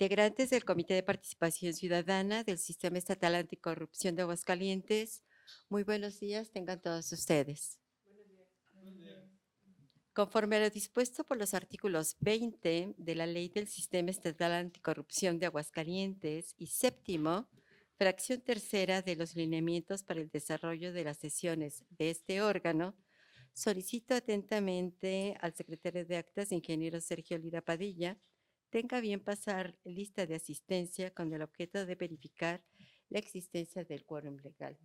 Integrantes del Comité de Participación Ciudadana del Sistema Estatal Anticorrupción de Aguascalientes, muy buenos días tengan todos ustedes. Conforme a lo dispuesto por los artículos 20 de la Ley del Sistema Estatal Anticorrupción de Aguascalientes y séptimo, fracción tercera de los lineamientos para el desarrollo de las sesiones de este órgano, solicito atentamente al secretario de Actas, ingeniero Sergio Lira Padilla, tenga bien pasar lista de asistencia con el objeto de verificar la existencia del quórum legal.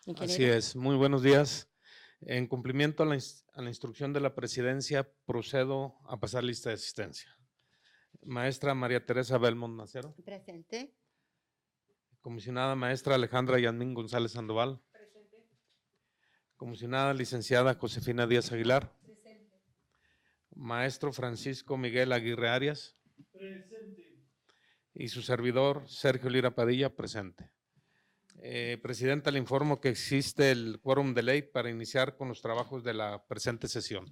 Así Ingeniero. es, muy buenos días. En cumplimiento a la instrucción de la presidencia, procedo a pasar lista de asistencia. Maestra María Teresa Belmont Macero. Presente. Comisionada maestra Alejandra Yasmín González Sandoval. Presente. Comisionada licenciada Josefina Díaz Aguilar. Presente. Maestro Francisco Miguel Aguirre Arias. Presente. Y su servidor Sergio Lira Padilla, presente. Presidenta, le informo que existe el quórum de ley para iniciar con los trabajos de la presente sesión.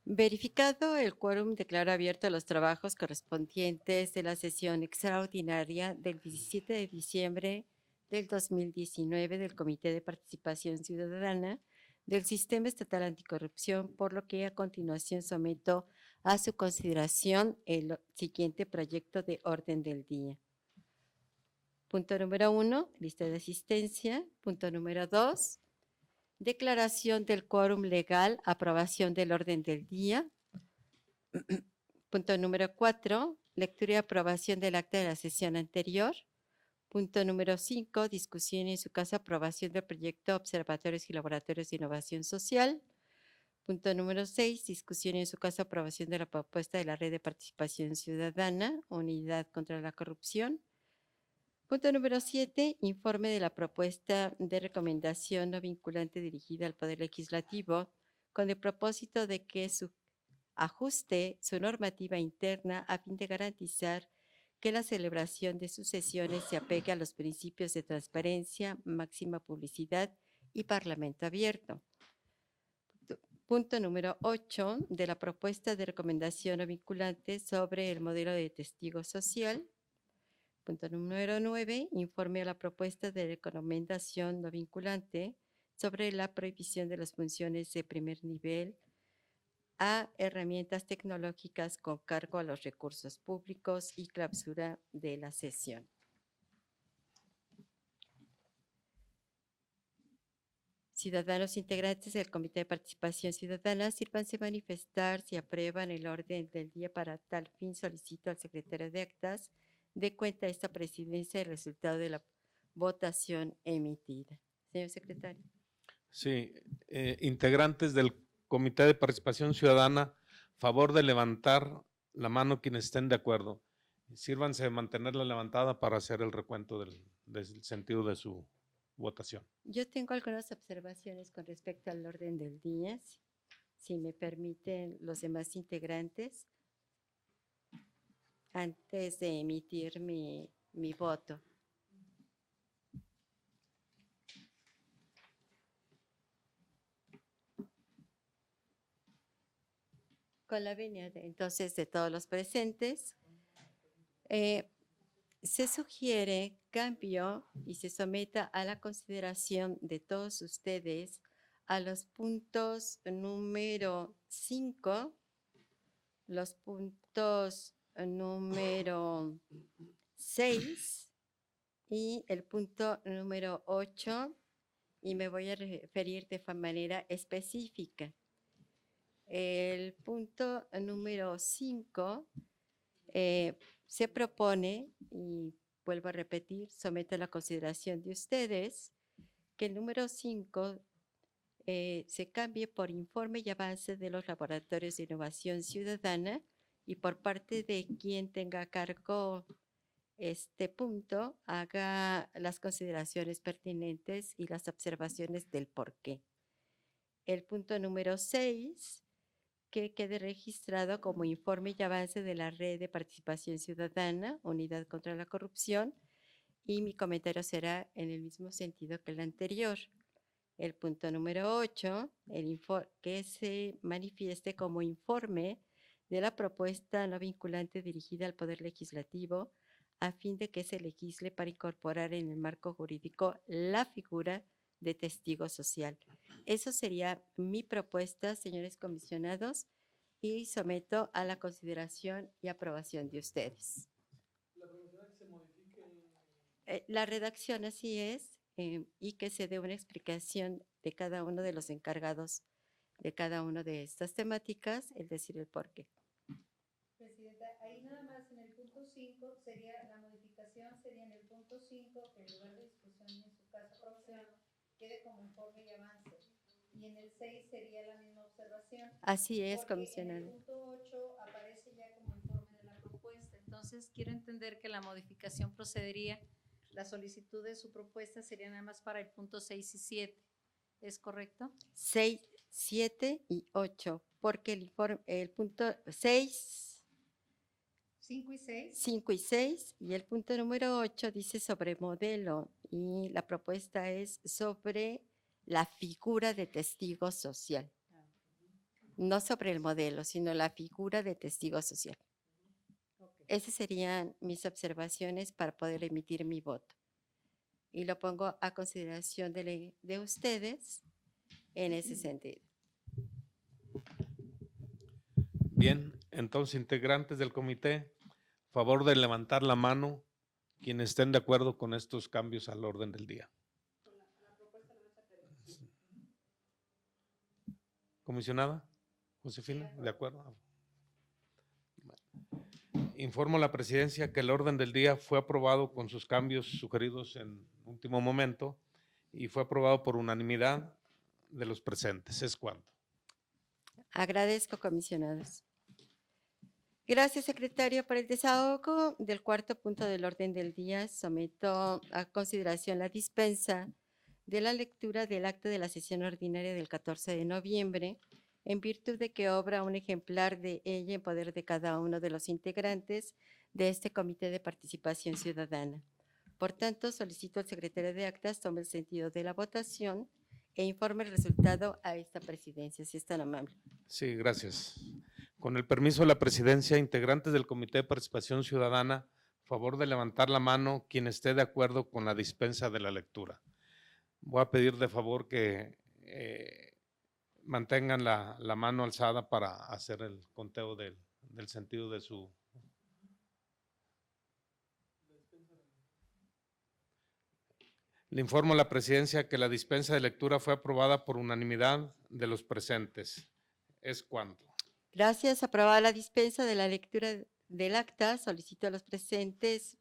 Verificado el quórum, declaro abiertos los trabajos correspondientes de la sesión extraordinaria del 17 de diciembre del 2019 del Comité de Participación Ciudadana del Sistema Estatal Anticorrupción, por lo que a continuación someto a su consideración el siguiente proyecto de orden del día. Punto número 1, lista de asistencia. Punto número 2, declaración del quórum legal, aprobación del orden del día. Punto número 4, lectura y aprobación del acta de la sesión anterior. Punto número 5, discusión y en su caso aprobación del proyecto Observatorios y Laboratorios de Innovación Social. Punto número 6, discusión y en su caso aprobación de la propuesta de la Red de Participación Ciudadana, Unidad contra la Corrupción. Punto número 7, informe de la propuesta de recomendación no vinculante dirigida al Poder Legislativo con el propósito de que ajuste su normativa interna a fin de garantizar que la celebración de sus sesiones se apegue a los principios de transparencia, máxima publicidad y parlamento abierto. Punto número 8, de la propuesta de recomendación no vinculante sobre el modelo de testigo social. Punto número 9, informe a la propuesta de recomendación no vinculante sobre la prohibición de las funciones de primer nivel a herramientas tecnológicas con cargo a los recursos públicos y clausura de la sesión. Ciudadanos integrantes del Comité de Participación Ciudadana, sírvanse manifestar si aprueban el orden del día. Para tal fin solicito al secretario de Actas dé cuenta a esta presidencia el resultado de la votación emitida. Señor secretario. Sí, integrantes del Comité de Participación Ciudadana, favor de levantar la mano quienes estén de acuerdo. Sírvanse de mantenerla levantada para hacer el recuento del sentido de su votación. Yo tengo algunas observaciones con respecto al orden del día, si me permiten los demás integrantes, antes de emitir mi voto. Con la venia entonces de todos los presentes, se sugiere cambio y se someta a la consideración de todos ustedes a los puntos número 5, los puntos número 6 y el punto número 8, y me voy a referir de manera específica. El punto número 5 se propone, y vuelvo a repetir, someto a la consideración de ustedes, que el número 5 se cambie por informe y avance de los laboratorios de innovación ciudadana, y por parte de quien tenga a cargo este punto, haga las consideraciones pertinentes y las observaciones del por qué. El punto número 6, que quede registrado como informe y avance de la Red de Participación Ciudadana, Unidad contra la Corrupción, y mi comentario será en el mismo sentido que el anterior. El punto número 8, que se manifieste como informe de la propuesta no vinculante dirigida al Poder Legislativo a fin de que se legisle para incorporar en el marco jurídico la figura de testigo social. Eso sería mi propuesta, señores comisionados, y someto a la consideración y aprobación de ustedes. La redacción así es, y que se dé una explicación de cada uno de los encargados de cada una de estas temáticas, es decir, el por qué. Presidenta, ahí nada más en el punto 5 sería, la modificación sería en el punto 5, que en lugar de discusión en su caso aprobación, quede como informe y avance. Y en el 6 sería la misma observación. Así es, porque comisionada. en el punto 8 aparece ya como informe de la propuesta. Entonces, quiero entender que la modificación procedería, la solicitud de su propuesta sería nada más para el punto 6 y 7. ¿Es correcto? 6, 7 y 8, porque el punto 6, 5 y 6. 5 y 6 y el punto número 8 dice sobre modelo y la propuesta es sobre la figura de testigo social. No sobre el modelo, sino la figura de testigo social. Esas serían mis observaciones para poder emitir mi voto. Y lo pongo a consideración de ustedes en ese sentido. Bien, entonces, integrantes del comité, favor de levantar la mano quienes estén de acuerdo con estos cambios al orden del día. Comisionada Josefina, ¿de acuerdo? Informo a la presidencia que el orden del día fue aprobado con sus cambios sugeridos en último momento y fue aprobado por unanimidad de los presentes. ¿Es cuanto? Agradezco, comisionados. Gracias, secretario, por el desahogo del cuarto punto del orden del día. Someto a consideración la dispensa de la lectura del acta de la sesión ordinaria del 14 de noviembre, en virtud de que obra un ejemplar de ella en poder de cada uno de los integrantes de este Comité de Participación Ciudadana. Por tanto, solicito al secretario de actas tome el sentido de la votación e informe el resultado a esta presidencia, si es tan amable. Sí, gracias. Con el permiso de la presidencia, integrantes del Comité de Participación Ciudadana, favor de levantar la mano quien esté de acuerdo con la dispensa de la lectura. Voy a pedir de favor que mantengan la mano alzada para hacer el conteo del sentido de su... Le informo a la presidencia que la dispensa de lectura fue aprobada por unanimidad de los presentes. ¿Es cuanto? Gracias. Aprobada la dispensa de la lectura del acta, solicito a los presentes,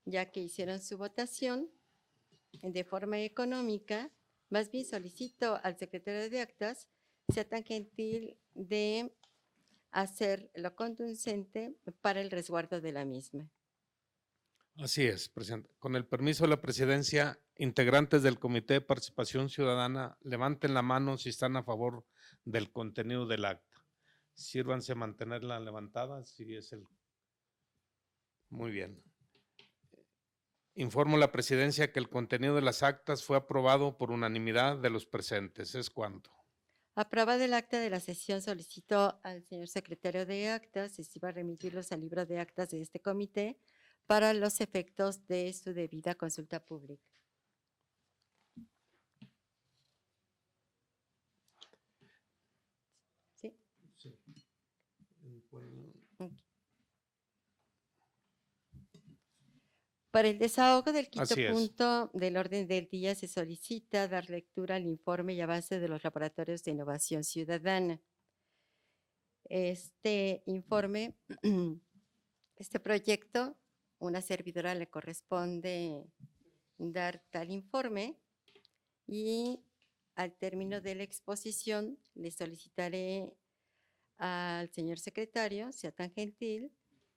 ya que hicieron su votación de forma económica, más bien solicito al secretario de actas sea tan gentil de hacer lo conducente para el resguardo de la misma. Así es, presidente. Con el permiso de la presidencia, integrantes del Comité de Participación Ciudadana, levanten la mano si están a favor del contenido del acta. Sírvanse a mantenerla levantada, si es el... Muy bien. Informo a la presidencia que el contenido de las actas fue aprobado por unanimidad de los presentes. ¿Es cuanto? Aprobada el acta de la sesión, solicito al señor secretario de actas si va a remitirlos al libro de actas de este comité para los efectos de su debida consulta pública. ¿Sí? Sí. Para el desahogo del quinto Así es. punto del orden del día se solicita dar lectura al informe y avance de los laboratorios de innovación ciudadana. Este informe, este proyecto, una servidora le corresponde dar tal informe y al término de la exposición le solicitaré al señor secretario, sea tan gentil,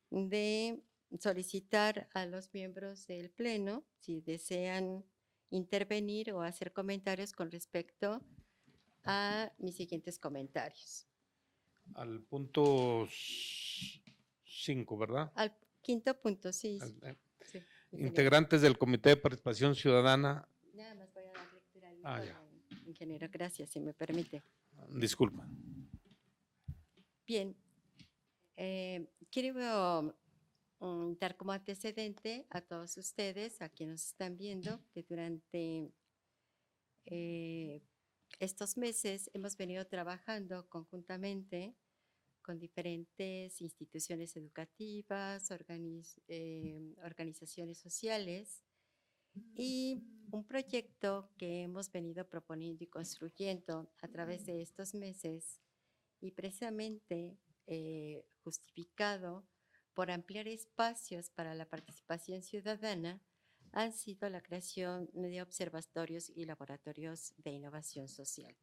de solicitar a los miembros del Pleno si desean intervenir o hacer comentarios con respecto a mis siguientes comentarios. Al punto 5, ¿verdad? Al quinto punto, sí. Sí, Integrantes del Comité de Participación Ciudadana. Nada más voy a dar lectura al Ah, informe, ingeniero, gracias, si me permite. Disculpa. Bien, Quiero dar como antecedente a todos ustedes, a quienes nos están viendo, que durante estos meses hemos venido trabajando conjuntamente con diferentes instituciones educativas, organizaciones sociales y un proyecto que hemos venido proponiendo y construyendo a través de estos meses y precisamente justificado por ampliar espacios para la participación ciudadana han sido la creación de observatorios y laboratorios de innovación social.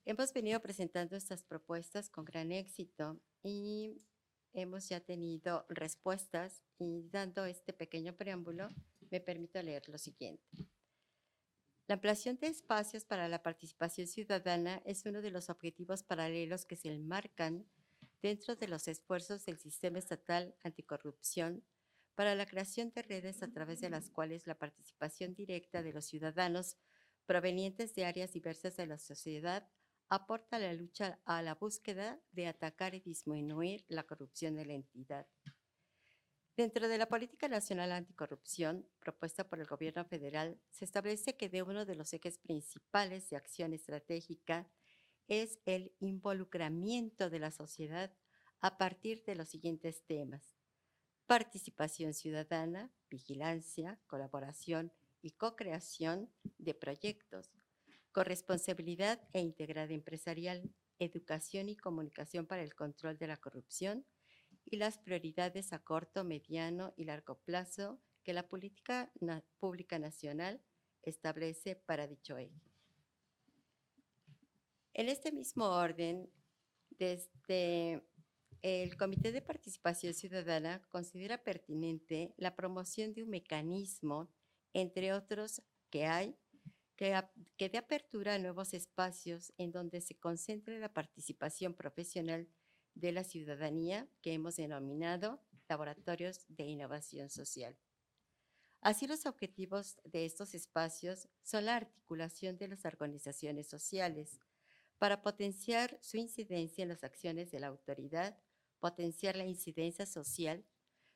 Hemos venido presentando estas propuestas con gran éxito y hemos ya tenido respuestas, y dando este pequeño preámbulo, me permito leer lo siguiente. La ampliación de espacios para la participación ciudadana es uno de los objetivos paralelos que se enmarcan dentro de los esfuerzos del Sistema Estatal Anticorrupción para la creación de redes a través de las cuales la participación directa de los ciudadanos provenientes de áreas diversas de la sociedad aporta a la lucha a la búsqueda de atacar y disminuir la corrupción de la entidad. Dentro de la Política Nacional Anticorrupción, propuesta por el Gobierno federal, se establece que uno de los ejes principales de acción estratégica es el involucramiento de la sociedad a partir de los siguientes temas: participación ciudadana, vigilancia, colaboración y co-creación de proyectos, corresponsabilidad e integridad empresarial, educación y comunicación para el control de la corrupción y las prioridades a corto, mediano y largo plazo que la política pública nacional establece para dicho eje. En este mismo orden, desde el Comité de Participación Ciudadana considera pertinente la promoción de un mecanismo, entre otros que hay, que dé apertura a nuevos espacios en donde se concentre la participación profesional de la ciudadanía, que hemos denominado laboratorios de innovación social. Así, los objetivos de estos espacios son la articulación de las organizaciones sociales para potenciar su incidencia en las acciones de la autoridad, potenciar la incidencia social,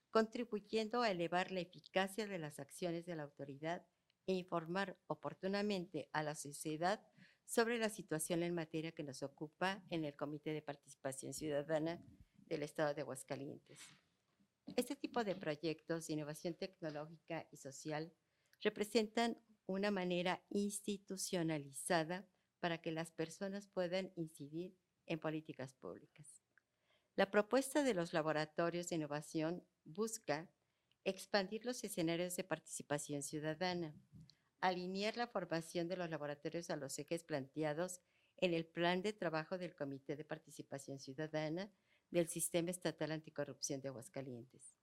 contribuyendo a elevar la eficacia de las acciones de la autoridad e informar oportunamente a la sociedad sobre la situación en materia que nos ocupa en el Comité de Participación Ciudadana del Estado de Aguascalientes. Este tipo de proyectos de innovación tecnológica y social representan una manera institucionalizada para que las personas puedan incidir en políticas públicas. La propuesta de los laboratorios de innovación busca expandir los escenarios de participación ciudadana, alinear la formación de los laboratorios a los ejes planteados en el Plan de Trabajo del Comité de Participación Ciudadana del Sistema Estatal Anticorrupción de Aguascalientes.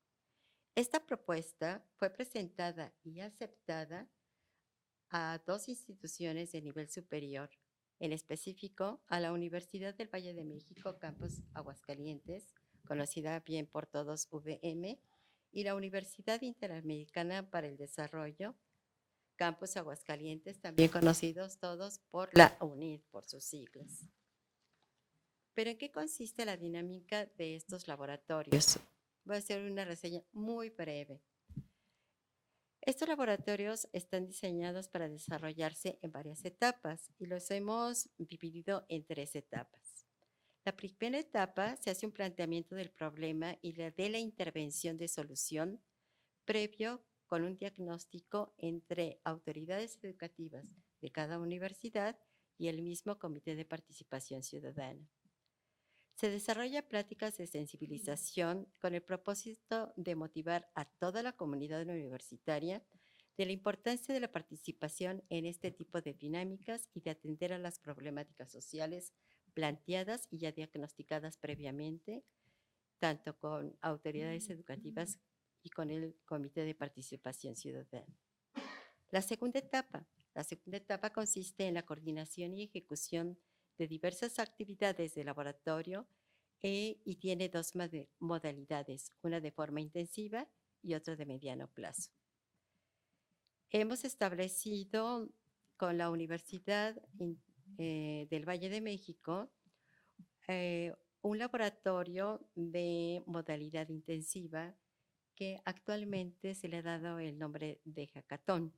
Esta propuesta fue presentada y aceptada a 2 instituciones de nivel superior, en específico a la Universidad del Valle de México, Campus Aguascalientes, conocida bien por todos VM, y la Universidad Interamericana para el Desarrollo, Campus Aguascalientes, también conocidos todos por la UNID, por sus siglas. ¿Pero en qué consiste la dinámica de estos laboratorios? Voy a hacer una reseña muy breve. Estos laboratorios están diseñados para desarrollarse en varias etapas y los hemos dividido en 3 etapas. La primera etapa se hace un planteamiento del problema y de la intervención de solución previo con un diagnóstico entre autoridades educativas de cada universidad y el mismo Comité de Participación Ciudadana. Se desarrolla pláticas de sensibilización con el propósito de motivar a toda la comunidad universitaria de la importancia de la participación en este tipo de dinámicas y de atender a las problemáticas sociales planteadas y ya diagnosticadas previamente, tanto con autoridades educativas y con el Comité de Participación Ciudadana. La segunda etapa consiste en la coordinación y ejecución de diversas actividades de laboratorio y tiene 2 modalidades, una de forma intensiva y otra de mediano plazo. Hemos establecido con la Universidad del Valle de México un laboratorio de modalidad intensiva que actualmente se le ha dado el nombre de hackathon.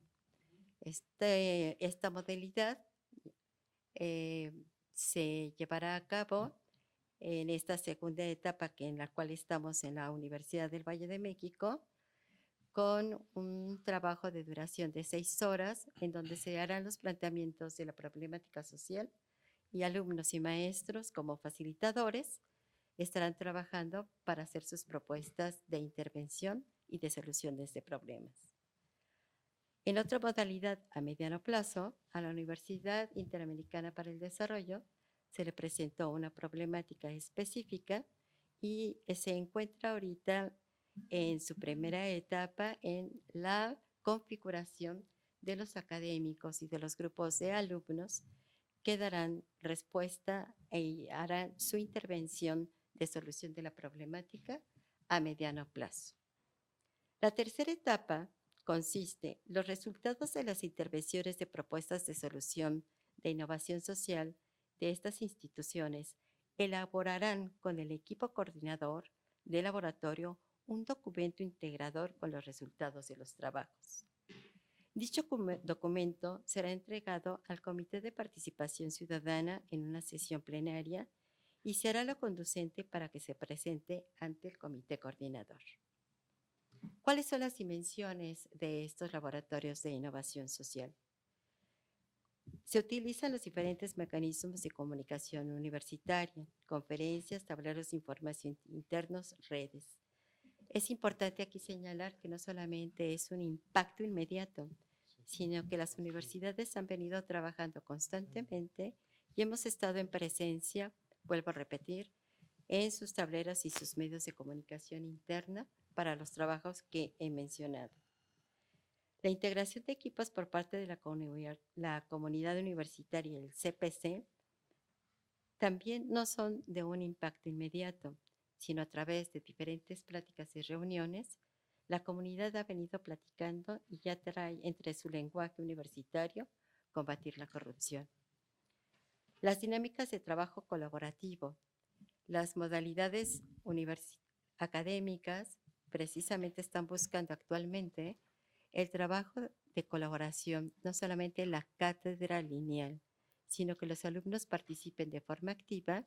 Esta modalidad eh, se llevará a cabo en esta segunda etapa en la cual estamos en la Universidad del Valle de México, con un trabajo de duración de 6 horas, en donde se harán los planteamientos de la problemática social y alumnos y maestros como facilitadores estarán trabajando para hacer sus propuestas de intervención y de soluciones de problemas. En otra modalidad a mediano plazo, a la Universidad Interamericana para el Desarrollo se le presentó una problemática específica y se encuentra ahorita en su primera etapa en la configuración de los académicos y de los grupos de alumnos que darán respuesta y harán su intervención de solución de la problemática a mediano plazo. La tercera etapa consiste en los resultados de las intervenciones de propuestas de solución de innovación social de estas instituciones elaborarán con el equipo coordinador del laboratorio un documento integrador con los resultados de los trabajos. Dicho documento será entregado al Comité de Participación Ciudadana en una sesión plenaria y será lo conducente para que se presente ante el Comité Coordinador. ¿Cuáles son las dimensiones de estos laboratorios de innovación social? Se utilizan los diferentes mecanismos de comunicación universitaria, conferencias, tableros de información internos, redes. Es importante aquí señalar que no solamente es un impacto inmediato, sino que las universidades han venido trabajando constantemente y hemos estado en presencia, vuelvo a repetir, en sus tableros y sus medios de comunicación interna para los trabajos que he mencionado. La integración de equipos por parte de la comunidad universitaria y el CPC también no son de un impacto inmediato, sino a través de diferentes pláticas y reuniones, la comunidad ha venido platicando y ya trae entre su lenguaje universitario combatir la corrupción. Las dinámicas de trabajo colaborativo, las modalidades académicas precisamente están buscando actualmente el trabajo de colaboración, no solamente en la cátedra lineal, sino que los alumnos participen de forma activa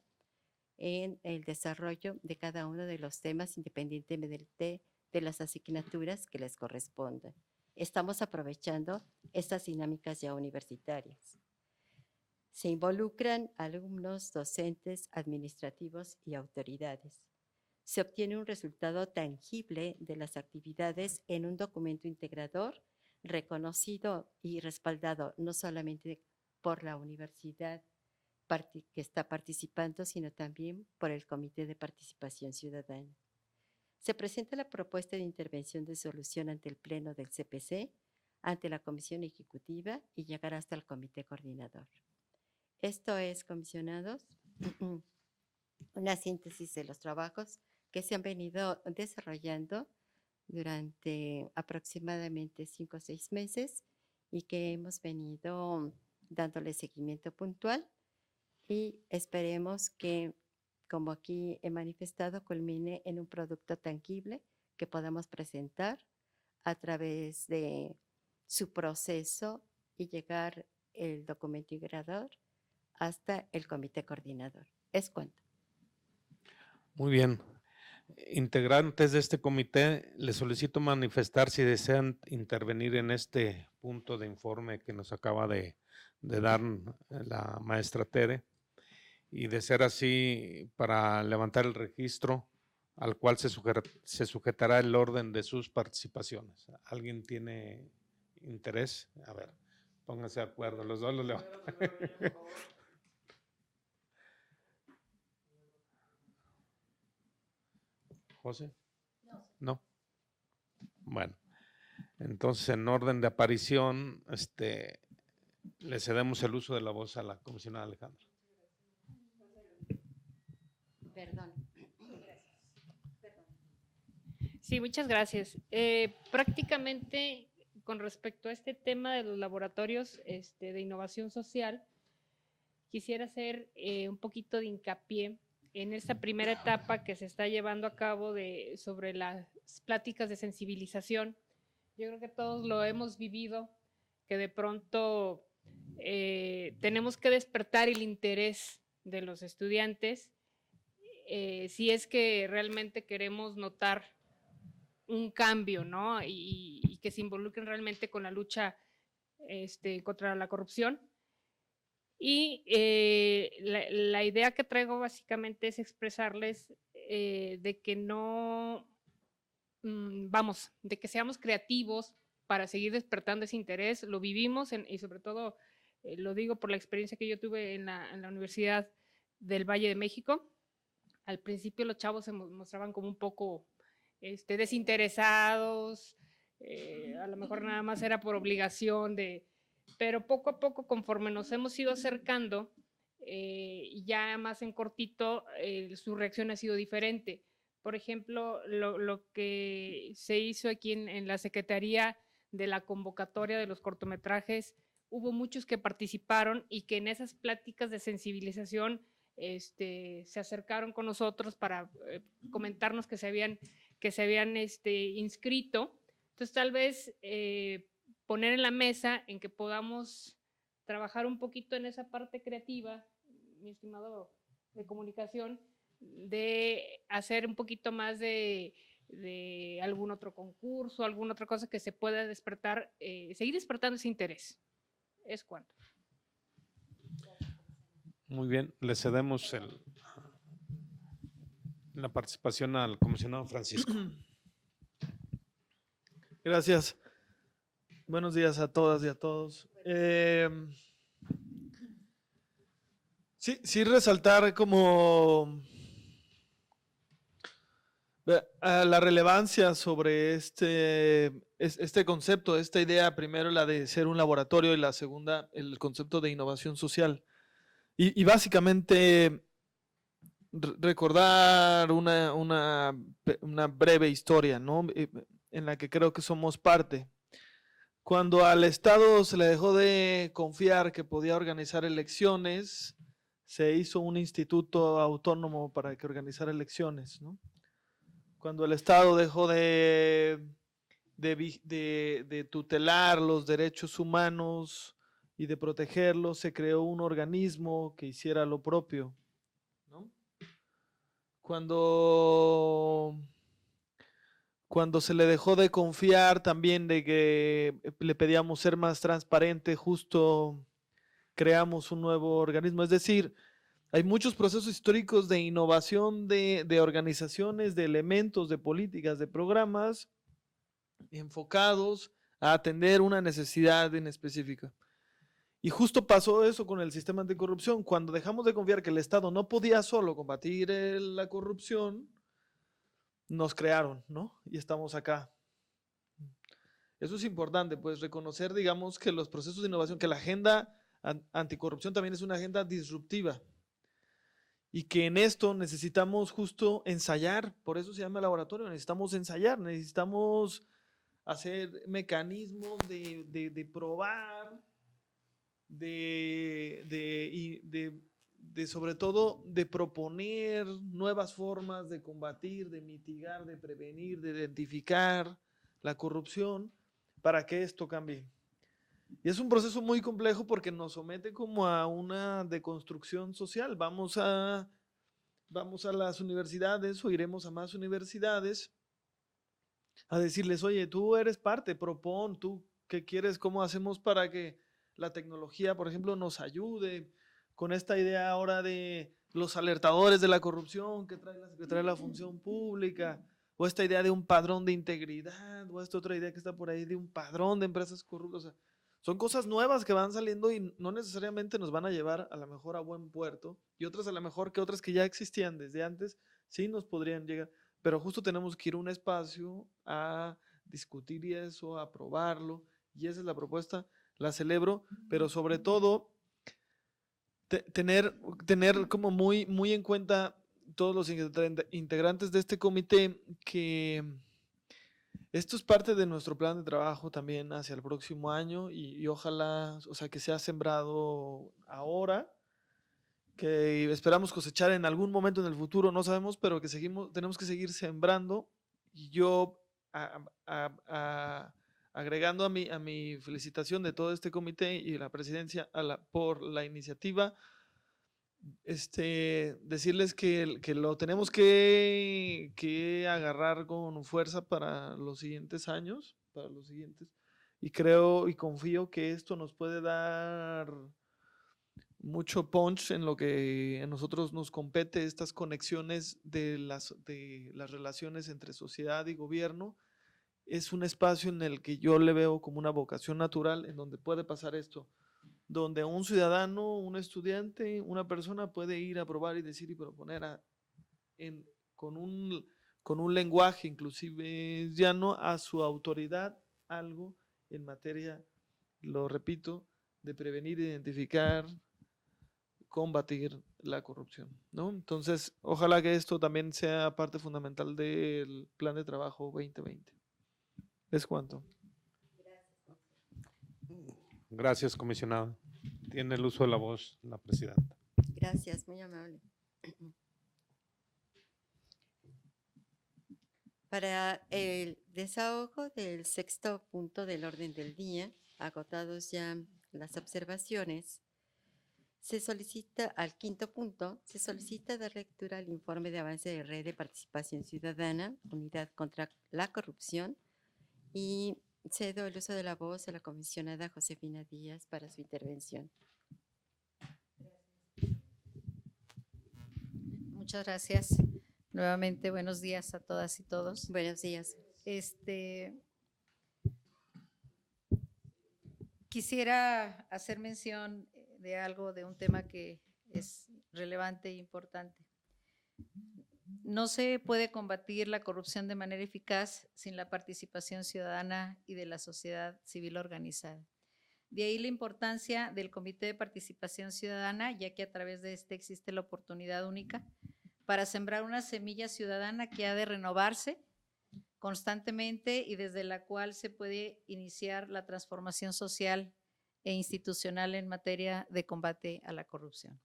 en el desarrollo de cada uno de los temas independientemente de las asignaturas que les correspondan. Estamos aprovechando estas dinámicas ya universitarias. Se involucran alumnos, docentes, administrativos y autoridades. Se obtiene un resultado tangible de las actividades en un documento integrador reconocido y respaldado no solamente por la universidad que está participando, sino también por el Comité de Participación Ciudadana. Se presenta la propuesta de intervención de solución ante el Pleno del CPC, ante la Comisión Ejecutiva y llegará hasta el Comité Coordinador. Esto es, comisionados, una síntesis de los trabajos que se han venido desarrollando durante aproximadamente 5 o 6 meses y que hemos venido dándole seguimiento puntual y esperemos que, como aquí he manifestado, culmine en un producto tangible que podamos presentar a través de su proceso y llegar el documento integrador hasta el comité coordinador. Es cuanto. Muy bien. Integrantes de este comité, les solicito manifestar si desean intervenir en este punto de informe que nos acaba de dar la maestra Tere, y de ser así, para levantar el registro al cual se sujetará el orden de sus participaciones. ¿Alguien tiene interés? A ver, pónganse de acuerdo, los dos los levantan. ¿José? No. Bueno, entonces en orden de aparición, le cedemos el uso de la voz a la comisionada Alejandra. Perdón. Sí, muchas gracias. Prácticamente con respecto a este tema de los laboratorios de innovación social, quisiera hacer un poquito de hincapié en esta primera etapa que se está llevando a cabo sobre las pláticas de sensibilización. Yo creo que todos lo hemos vivido, que de pronto tenemos que despertar el interés de los estudiantes si es que realmente queremos notar un cambio, ¿no? Y que se involucren realmente con la lucha contra la corrupción. Y la idea que traigo básicamente es expresarles de que no, vamos, de que seamos creativos para seguir despertando ese interés. Lo vivimos y sobre todo lo digo por la experiencia que yo tuve en la Universidad del Valle de México. Al principio los chavos se mostraban como un poco desinteresados, a lo mejor nada más era por obligación pero poco a poco conforme nos hemos ido acercando, ya más en cortito, su reacción ha sido diferente. Por ejemplo, lo que se hizo aquí en la Secretaría de la convocatoria de los cortometrajes, hubo muchos que participaron y que en esas pláticas de sensibilización se acercaron con nosotros para comentarnos que se habían inscrito. Entonces, tal vez poner en la mesa en que podamos trabajar un poquito en esa parte creativa, mi estimado de comunicación, de hacer un poquito más de algún otro concurso, alguna otra cosa que se pueda despertar, seguir despertando ese interés. Es cuanto. Muy bien, le cedemos la participación al comisionado Francisco. Gracias. Buenos días a todas y a todos. Sí, resaltar como la relevancia sobre este concepto, esta idea, primero la de ser un laboratorio y la segunda el concepto de innovación social. Y básicamente recordar una breve historia, ¿no? En la que creo que somos parte. Cuando al Estado se le dejó de confiar que podía organizar elecciones, se hizo un instituto autónomo para que organizara elecciones, ¿no? Cuando el Estado dejó de tutelar los derechos humanos y de protegerlos, se creó un organismo que hiciera lo propio, ¿no? Cuando se le dejó de confiar también de que le pedíamos ser más transparente, justo creamos un nuevo organismo. Es decir, hay muchos procesos históricos de innovación de organizaciones, de elementos, de políticas, de programas enfocados a atender una necesidad en específica. Y justo pasó eso con el sistema anticorrupción. Cuando dejamos de confiar que el Estado no podía solo combatir la corrupción, nos crearon, ¿no? Y estamos acá. Eso es importante, pues reconocer, digamos, que los procesos de innovación, que la agenda anticorrupción también es una agenda disruptiva. Y que en esto necesitamos justo ensayar, por eso se llama laboratorio, necesitamos ensayar, necesitamos hacer mecanismos de probar, sobre todo de proponer nuevas formas de combatir, de mitigar, de prevenir, de identificar la corrupción para que esto cambie. Y es un proceso muy complejo porque nos somete como a una deconstrucción social. Vamos a las universidades o iremos a más universidades a decirles, oye, tú eres parte, propon, tú qué quieres, cómo hacemos para que la tecnología, por ejemplo, nos ayude con esta idea ahora de los alertadores de la corrupción que trae la Secretaría de la Función Pública, o esta idea de un padrón de integridad, o esta otra idea que está por ahí de un padrón de empresas corruptas. O sea, son cosas nuevas que van saliendo y no necesariamente nos van a llevar a lo mejor a buen puerto, y otras a lo mejor que otras que ya existían desde antes, sí nos podrían llegar, pero justo tenemos que ir a un espacio a discutir eso, a probarlo, y esa es la propuesta, la celebro, pero sobre todo tener como muy en cuenta todos los integrantes de este comité que esto es parte de nuestro plan de trabajo también hacia el próximo año y ojalá, o sea, que sea sembrado ahora, que esperamos cosechar en algún momento en el futuro, no sabemos, pero que tenemos que seguir sembrando. Y yo, agregando a mi felicitación de todo este comité y la presidencia por la iniciativa, decirles que lo tenemos que agarrar con fuerza para los siguientes años, y creo y confío que esto nos puede dar mucho punch en lo que a nosotros nos compete, estas conexiones de las relaciones entre sociedad y gobierno. Es un espacio en el que yo le veo como una vocación natural, en donde puede pasar esto, donde un ciudadano, un estudiante, una persona puede ir a probar y decir y proponer con un lenguaje inclusive llano a su autoridad algo en materia, lo repito, de prevenir, identificar, combatir la corrupción, ¿no? Entonces, ojalá que esto también sea parte fundamental del plan de trabajo 2020. ¿Es cuánto? Gracias, comisionado. Tiene el uso de la voz la presidenta. Gracias, muy amable. Para el desahogo del sexto punto del orden del día, agotados ya las observaciones, se solicita al quinto punto, se solicita dar lectura al informe de avance de Red de Participación Ciudadana, Unidad contra la Corrupción, y cedo el uso de la voz a la comisionada Josefina Díaz para su intervención. Muchas gracias. Nuevamente, buenos días a todas y todos. Buenos días. Quisiera hacer mención de algo, de un tema que es relevante e importante. No se puede combatir la corrupción de manera eficaz sin la participación ciudadana y de la sociedad civil organizada. De ahí la importancia del Comité de Participación Ciudadana, ya que a través de este existe la oportunidad única para sembrar una semilla ciudadana que ha de renovarse constantemente y desde la cual se puede iniciar la transformación social e institucional en materia de combate a la corrupción.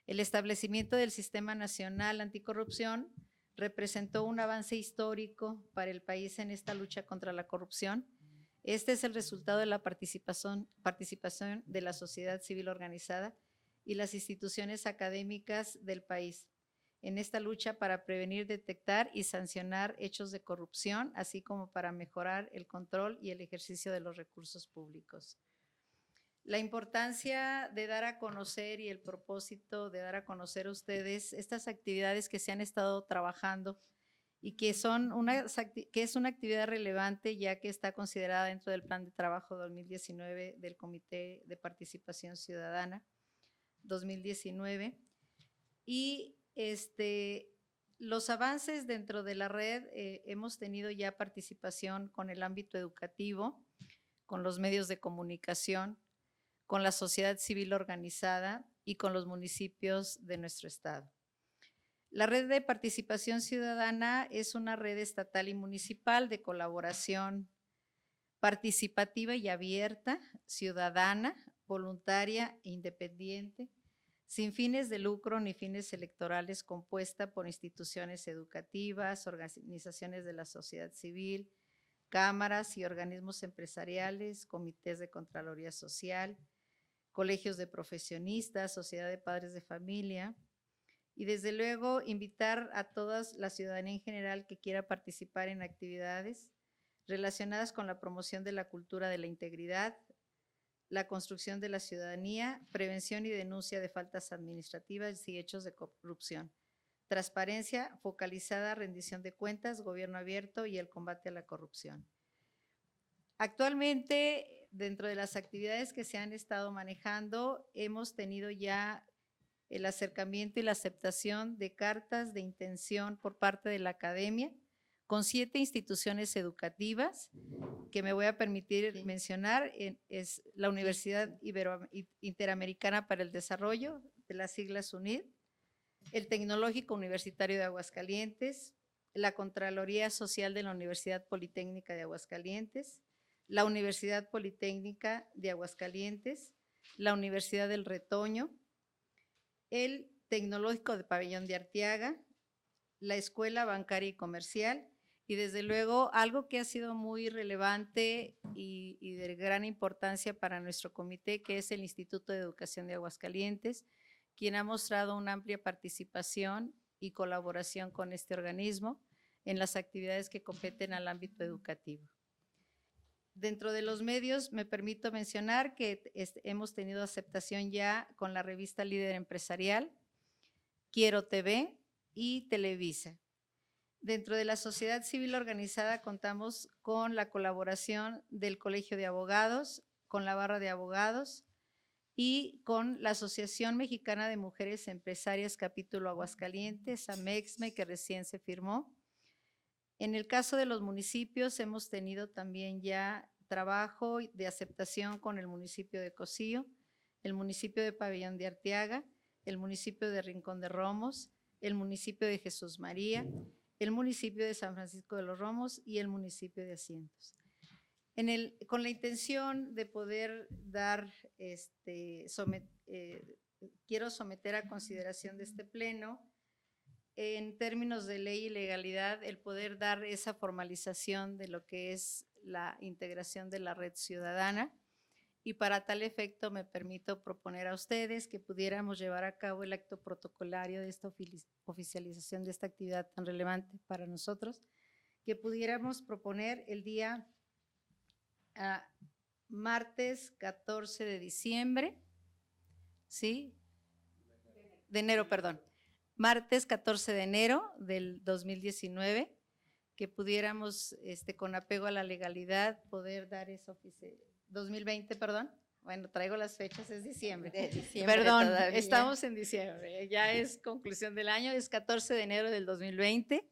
El establecimiento del Sistema Nacional Anticorrupción representó un avance histórico para el país en esta lucha contra la corrupción. Este es el resultado de la participación de la sociedad civil organizada y las instituciones académicas del país en esta lucha para prevenir, detectar y sancionar hechos de corrupción, así como para mejorar el control y el ejercicio de los recursos públicos. La importancia de dar a conocer y el propósito de dar a conocer a ustedes estas actividades que se han estado trabajando y que es una actividad relevante ya que está considerada dentro del Plan de Trabajo 2019 del Comité de Participación Ciudadana 2019. Y los avances dentro de la red, hemos tenido ya participación con el ámbito educativo, con los medios de comunicación, con la sociedad civil organizada y con los municipios de nuestro estado. La red de participación ciudadana es una red estatal y municipal de colaboración participativa y abierta, ciudadana, voluntaria e independiente, sin fines de lucro ni fines electorales, compuesta por instituciones educativas, organizaciones de la sociedad civil, cámaras y organismos empresariales, comités de Contraloría Social, colegios de profesionistas, sociedad de padres de familia, y desde luego invitar a toda la ciudadanía en general que quiera participar en actividades relacionadas con la promoción de la cultura de la integridad, la construcción de la ciudadanía, prevención y denuncia de faltas administrativas y hechos de corrupción, transparencia focalizada, rendición de cuentas, gobierno abierto y el combate a la corrupción. Actualmente, dentro de las actividades que se han estado manejando, hemos tenido ya el acercamiento y la aceptación de cartas de intención por parte de la academia con 7 instituciones educativas que me voy a permitir mencionar. Es la Universidad Interamericana para el Desarrollo, de las siglas UNID, el Tecnológico Universitario de Aguascalientes, la Contraloría Social de la Universidad Politécnica de Aguascalientes, la Universidad Politécnica de Aguascalientes, la Universidad del Retoño, el Tecnológico de Pabellón de Arteaga, la Escuela Bancaria y Comercial y desde luego algo que ha sido muy relevante y de gran importancia para nuestro comité, que es el Instituto de Educación de Aguascalientes, quien ha mostrado una amplia participación y colaboración con este organismo en las actividades que competen al ámbito educativo. Dentro de los medios, me permito mencionar que hemos tenido aceptación ya con la revista Líder Empresarial, Quiero TV y Televisa. Dentro de la sociedad civil organizada contamos con la colaboración del Colegio de Abogados, con la Barra de Abogados y con la Asociación Mexicana de Mujeres Empresarias Capítulo Aguascalientes, AMEXME, que recién se firmó. En el caso de los municipios hemos tenido también ya trabajo de aceptación con el municipio de Cocío, el municipio de Pabellón de Arteaga, el municipio de Rincón de Romos, el municipio de Jesús María, el municipio de San Francisco de los Romos y el municipio de Asientos. Con la intención de poder dar, quiero someter a consideración de este pleno, en términos de ley y legalidad, el poder dar esa formalización de lo que es la integración de la red ciudadana. Y para tal efecto me permito proponer a ustedes que pudiéramos llevar a cabo el acto protocolario de esta oficialización de esta actividad tan relevante para nosotros, que pudiéramos proponer el día martes 14 de diciembre, ¿sí? De enero, perdón. Martes 14 de enero del 2019, que pudiéramos, con apego a la legalidad, poder dar esa 2020, perdón. Bueno, traigo las fechas, es diciembre. Perdón, todavía. Estamos en diciembre, ya es conclusión del año, es 14 de enero del 2020,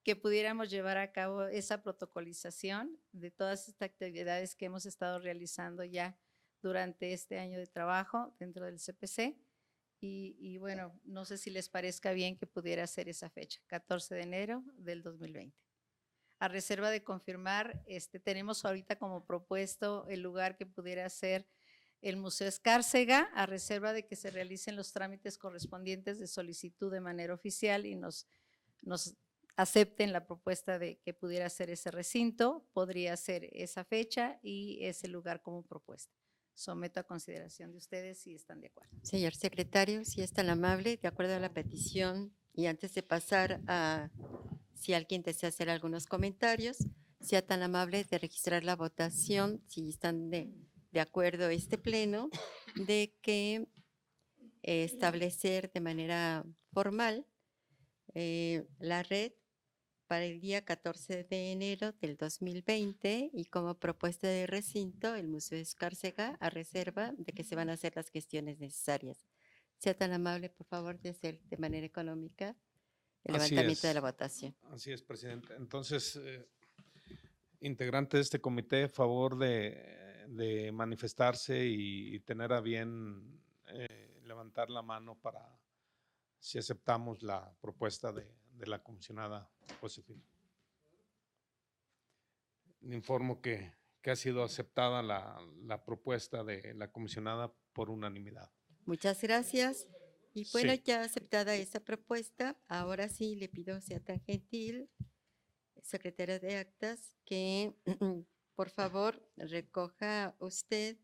que pudiéramos llevar a cabo esa protocolización de todas estas actividades que hemos estado realizando ya durante este año de trabajo dentro del CPC. Y bueno, no sé si les parezca bien que pudiera ser esa fecha, 14 de enero del 2020. A reserva de confirmar, tenemos ahorita como propuesto el lugar que pudiera ser el Museo Escárcega, a reserva de que se realicen los trámites correspondientes de solicitud de manera oficial y nos acepten la propuesta de que pudiera ser ese recinto, podría ser esa fecha y ese lugar como propuesta. Someto a consideración de ustedes si están de acuerdo. Señor secretario, si es tan amable, de acuerdo a la petición, y antes de pasar a si alguien desea hacer algunos comentarios, sea tan amable de registrar la votación, si están de acuerdo este pleno, de que establecer de manera formal la red para el día 14 de enero del 2020 y como propuesta de recinto el Museo Escárcega a reserva de que se van a hacer las gestiones necesarias. Sea tan amable, por favor, de hacer de manera económica el levantamiento de la votación. Así es, presidente. Entonces, integrante de este comité, a favor de manifestarse y tener a bien levantar la mano para si aceptamos la propuesta de la comisionada Josefina. Informo que ha sido aceptada la propuesta de la comisionada por unanimidad. Muchas gracias. Y bueno, Sí. ya aceptada esta propuesta, ahora sí le pido sea tan gentil, secretario de actas, que por favor recoja usted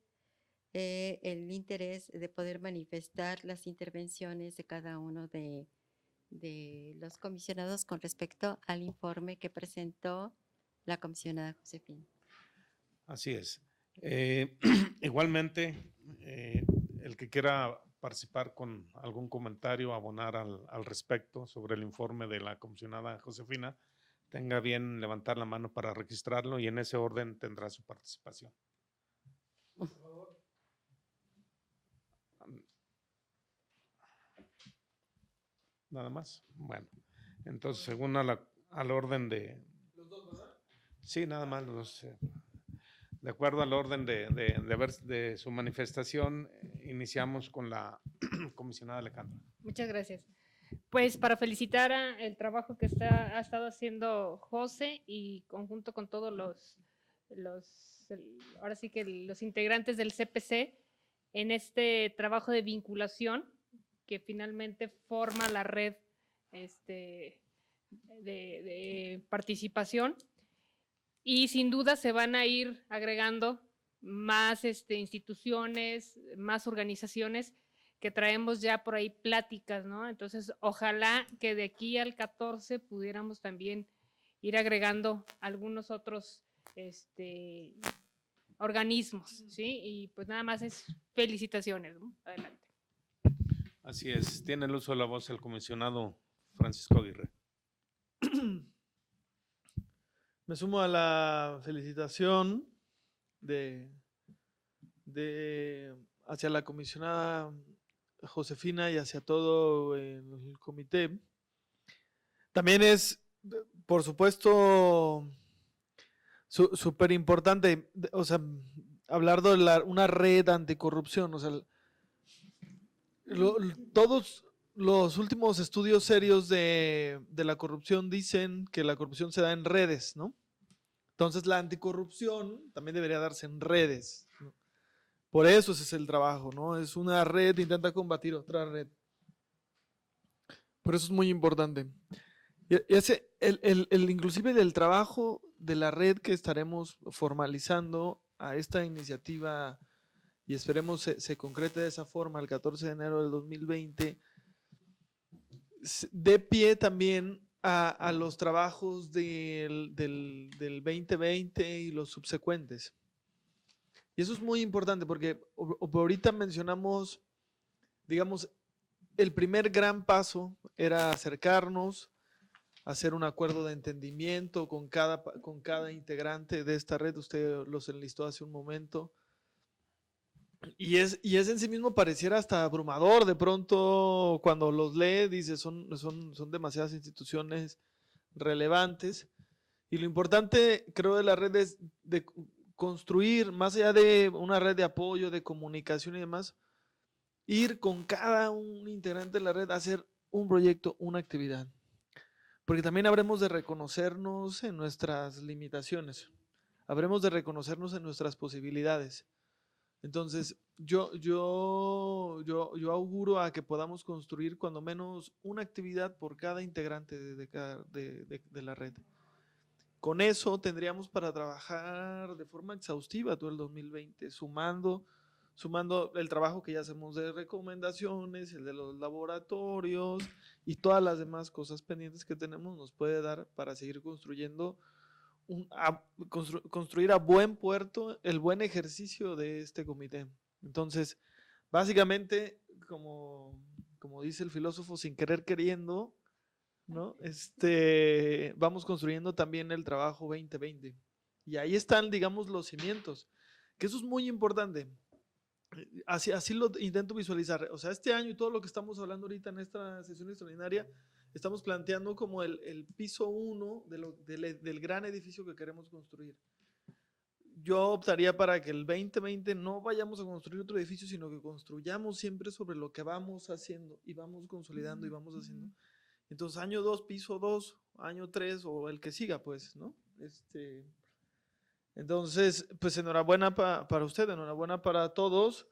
el interés de poder manifestar las intervenciones de cada uno de los comisionados con respecto al informe que presentó la comisionada Josefina. Así es. Igualmente, el que quiera participar con algún comentario, abonar al respecto sobre el informe de la comisionada Josefina, tenga bien levantar la mano para registrarlo y en ese orden tendrá su participación. Por favor. Nada más. Bueno, entonces según al orden de… ¿Los dos, verdad? Sí, nada más los dos. De acuerdo al orden de su manifestación, iniciamos con la comisionada Alejandra. Muchas gracias. Pues para felicitar el trabajo que ha estado haciendo José y conjunto con todos ahora sí que los integrantes del CPC en este trabajo de vinculación que finalmente forma la red de participación. Y sin duda se van a ir agregando más instituciones, más organizaciones que traemos ya por ahí pláticas, ¿no? Entonces, ojalá que de aquí al 14 pudiéramos también ir agregando algunos otros organismos, ¿sí? Y pues nada más es felicitaciones, ¿no? Adelante. Así es. Tiene el uso de la voz el comisionado Francisco Aguirre. Me sumo a la felicitación hacia la comisionada Josefina y hacia todo el comité. También es, por supuesto, súper importante, o sea, hablar de una red anticorrupción. O sea, todos los últimos estudios serios de la corrupción dicen que la corrupción se da en redes, ¿no? Entonces la anticorrupción también debería darse en redes, ¿no? Por eso ese es el trabajo, ¿no? Es una red, intenta combatir otra red. Por eso es muy importante. Inclusive del trabajo de la red que estaremos formalizando a esta iniciativa y esperemos se concrete de esa forma el 14 de enero del 2020, de pie también a los trabajos del 2020 y los subsecuentes. Y eso es muy importante porque ahorita mencionamos, digamos, el primer gran paso era acercarnos, hacer un acuerdo de entendimiento con cada integrante de esta red. Usted los enlistó hace un momento. Y es en sí mismo pareciera hasta abrumador. De pronto, cuando los lee, dice, son demasiadas instituciones relevantes. Y lo importante, creo, de la red es de construir, más allá de una red de apoyo, de comunicación y demás, ir con cada un integrante de la red a hacer un proyecto, una actividad. Porque también habremos de reconocernos en nuestras limitaciones, habremos de reconocernos en nuestras posibilidades. Entonces, yo auguro a que podamos construir cuando menos una actividad por cada integrante de la red. Con eso tendríamos para trabajar de forma exhaustiva todo el 2020, sumando el trabajo que ya hacemos de recomendaciones, el de los laboratorios y todas las demás cosas pendientes que tenemos, nos puede dar para seguir construyendo, construir a buen puerto el buen ejercicio de este comité. Entonces, básicamente, como dice el filósofo, sin querer queriendo, ¿no? Vamos construyendo también el trabajo 2020. Y ahí están, digamos, los cimientos, que eso es muy importante. Así lo intento visualizar. O sea, este año y todo lo que estamos hablando ahorita en esta sesión extraordinaria, estamos planteando como el piso 1 del gran edificio que queremos construir. Yo optaría para que el 2020 no vayamos a construir otro edificio, sino que construyamos siempre sobre lo que vamos haciendo y vamos consolidando y vamos haciendo. Entonces, año 2, piso 2, año 3 o el que siga, pues, ¿no? Entonces, pues enhorabuena para usted, enhorabuena para todos.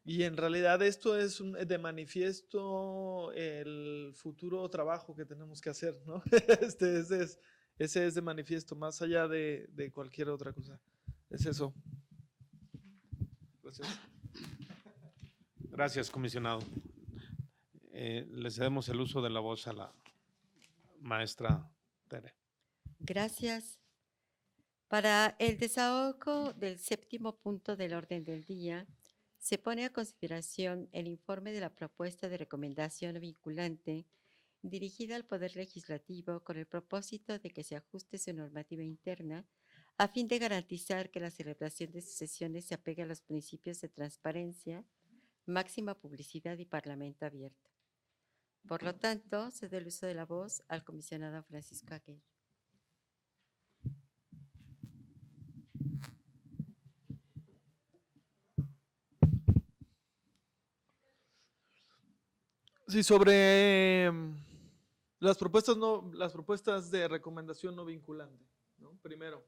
Y en realidad esto es de manifiesto el futuro trabajo que tenemos que hacer, ¿no? Ese es de manifiesto, más allá de cualquier otra cosa. Es eso. Gracias. Gracias, comisionado. Le cedemos el uso de la voz a la maestra Tere. Gracias. Para el desahogo del 7º punto del orden del día, se pone a consideración el informe de la propuesta de recomendación vinculante dirigida al Poder Legislativo con el propósito de que se ajuste su normativa interna a fin de garantizar que la celebración de sus sesiones se apegue a los principios de transparencia, máxima publicidad y parlamento abierto. Por lo tanto, cedo el uso de la voz al comisionado Francisco Aguirre. Sí, sobre las propuestas de recomendación no vinculante, ¿no? Primero,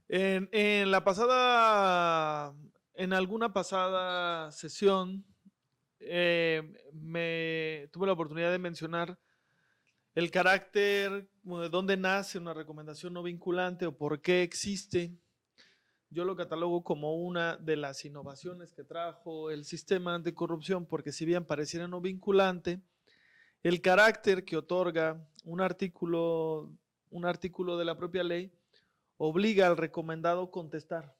en alguna pasada sesión tuve la oportunidad de mencionar el carácter, como de dónde nace una recomendación no vinculante o por qué existe. Yo lo catalogo como una de las innovaciones que trajo el sistema anticorrupción, porque si bien pareciera no vinculante, el carácter que otorga un artículo de la propia ley obliga al recomendado contestar,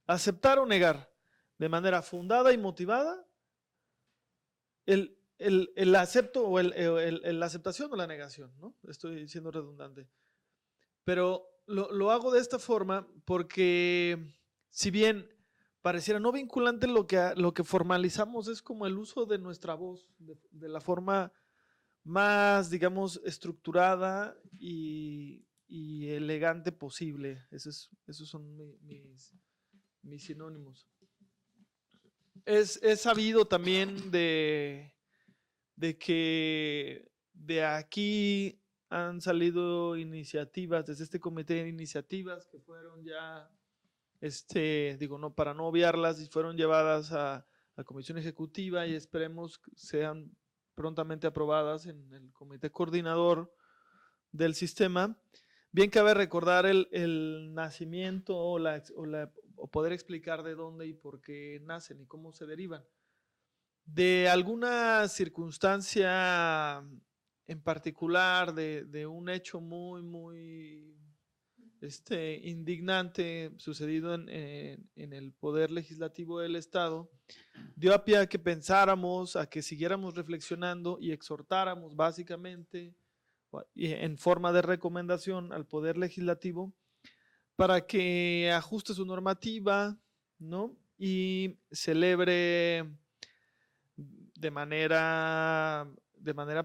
aceptar o negar de manera fundada y motivada el acepto o la aceptación o la negación, ¿no? Estoy siendo redundante. Pero lo hago de esta forma porque si bien pareciera no vinculante, lo que formalizamos es como el uso de nuestra voz, de la forma más, digamos, estructurada y elegante posible. Esos son mis sinónimos. Es sabido también de que de aquí han salido iniciativas, desde este comité de iniciativas que fueron ya, digo, no, para no obviarlas, y fueron llevadas a comisión ejecutiva y esperemos que sean prontamente aprobadas en el comité coordinador del sistema. Bien cabe recordar el nacimiento o poder explicar de dónde y por qué nacen y cómo se derivan. De alguna circunstancia en particular, de un hecho muy, muy indignante sucedido en el Poder Legislativo del Estado, dio a pie a que pensáramos, a que siguiéramos reflexionando y exhortáramos básicamente en forma de recomendación al Poder Legislativo para que ajuste su normativa, ¿no? Y celebre de manera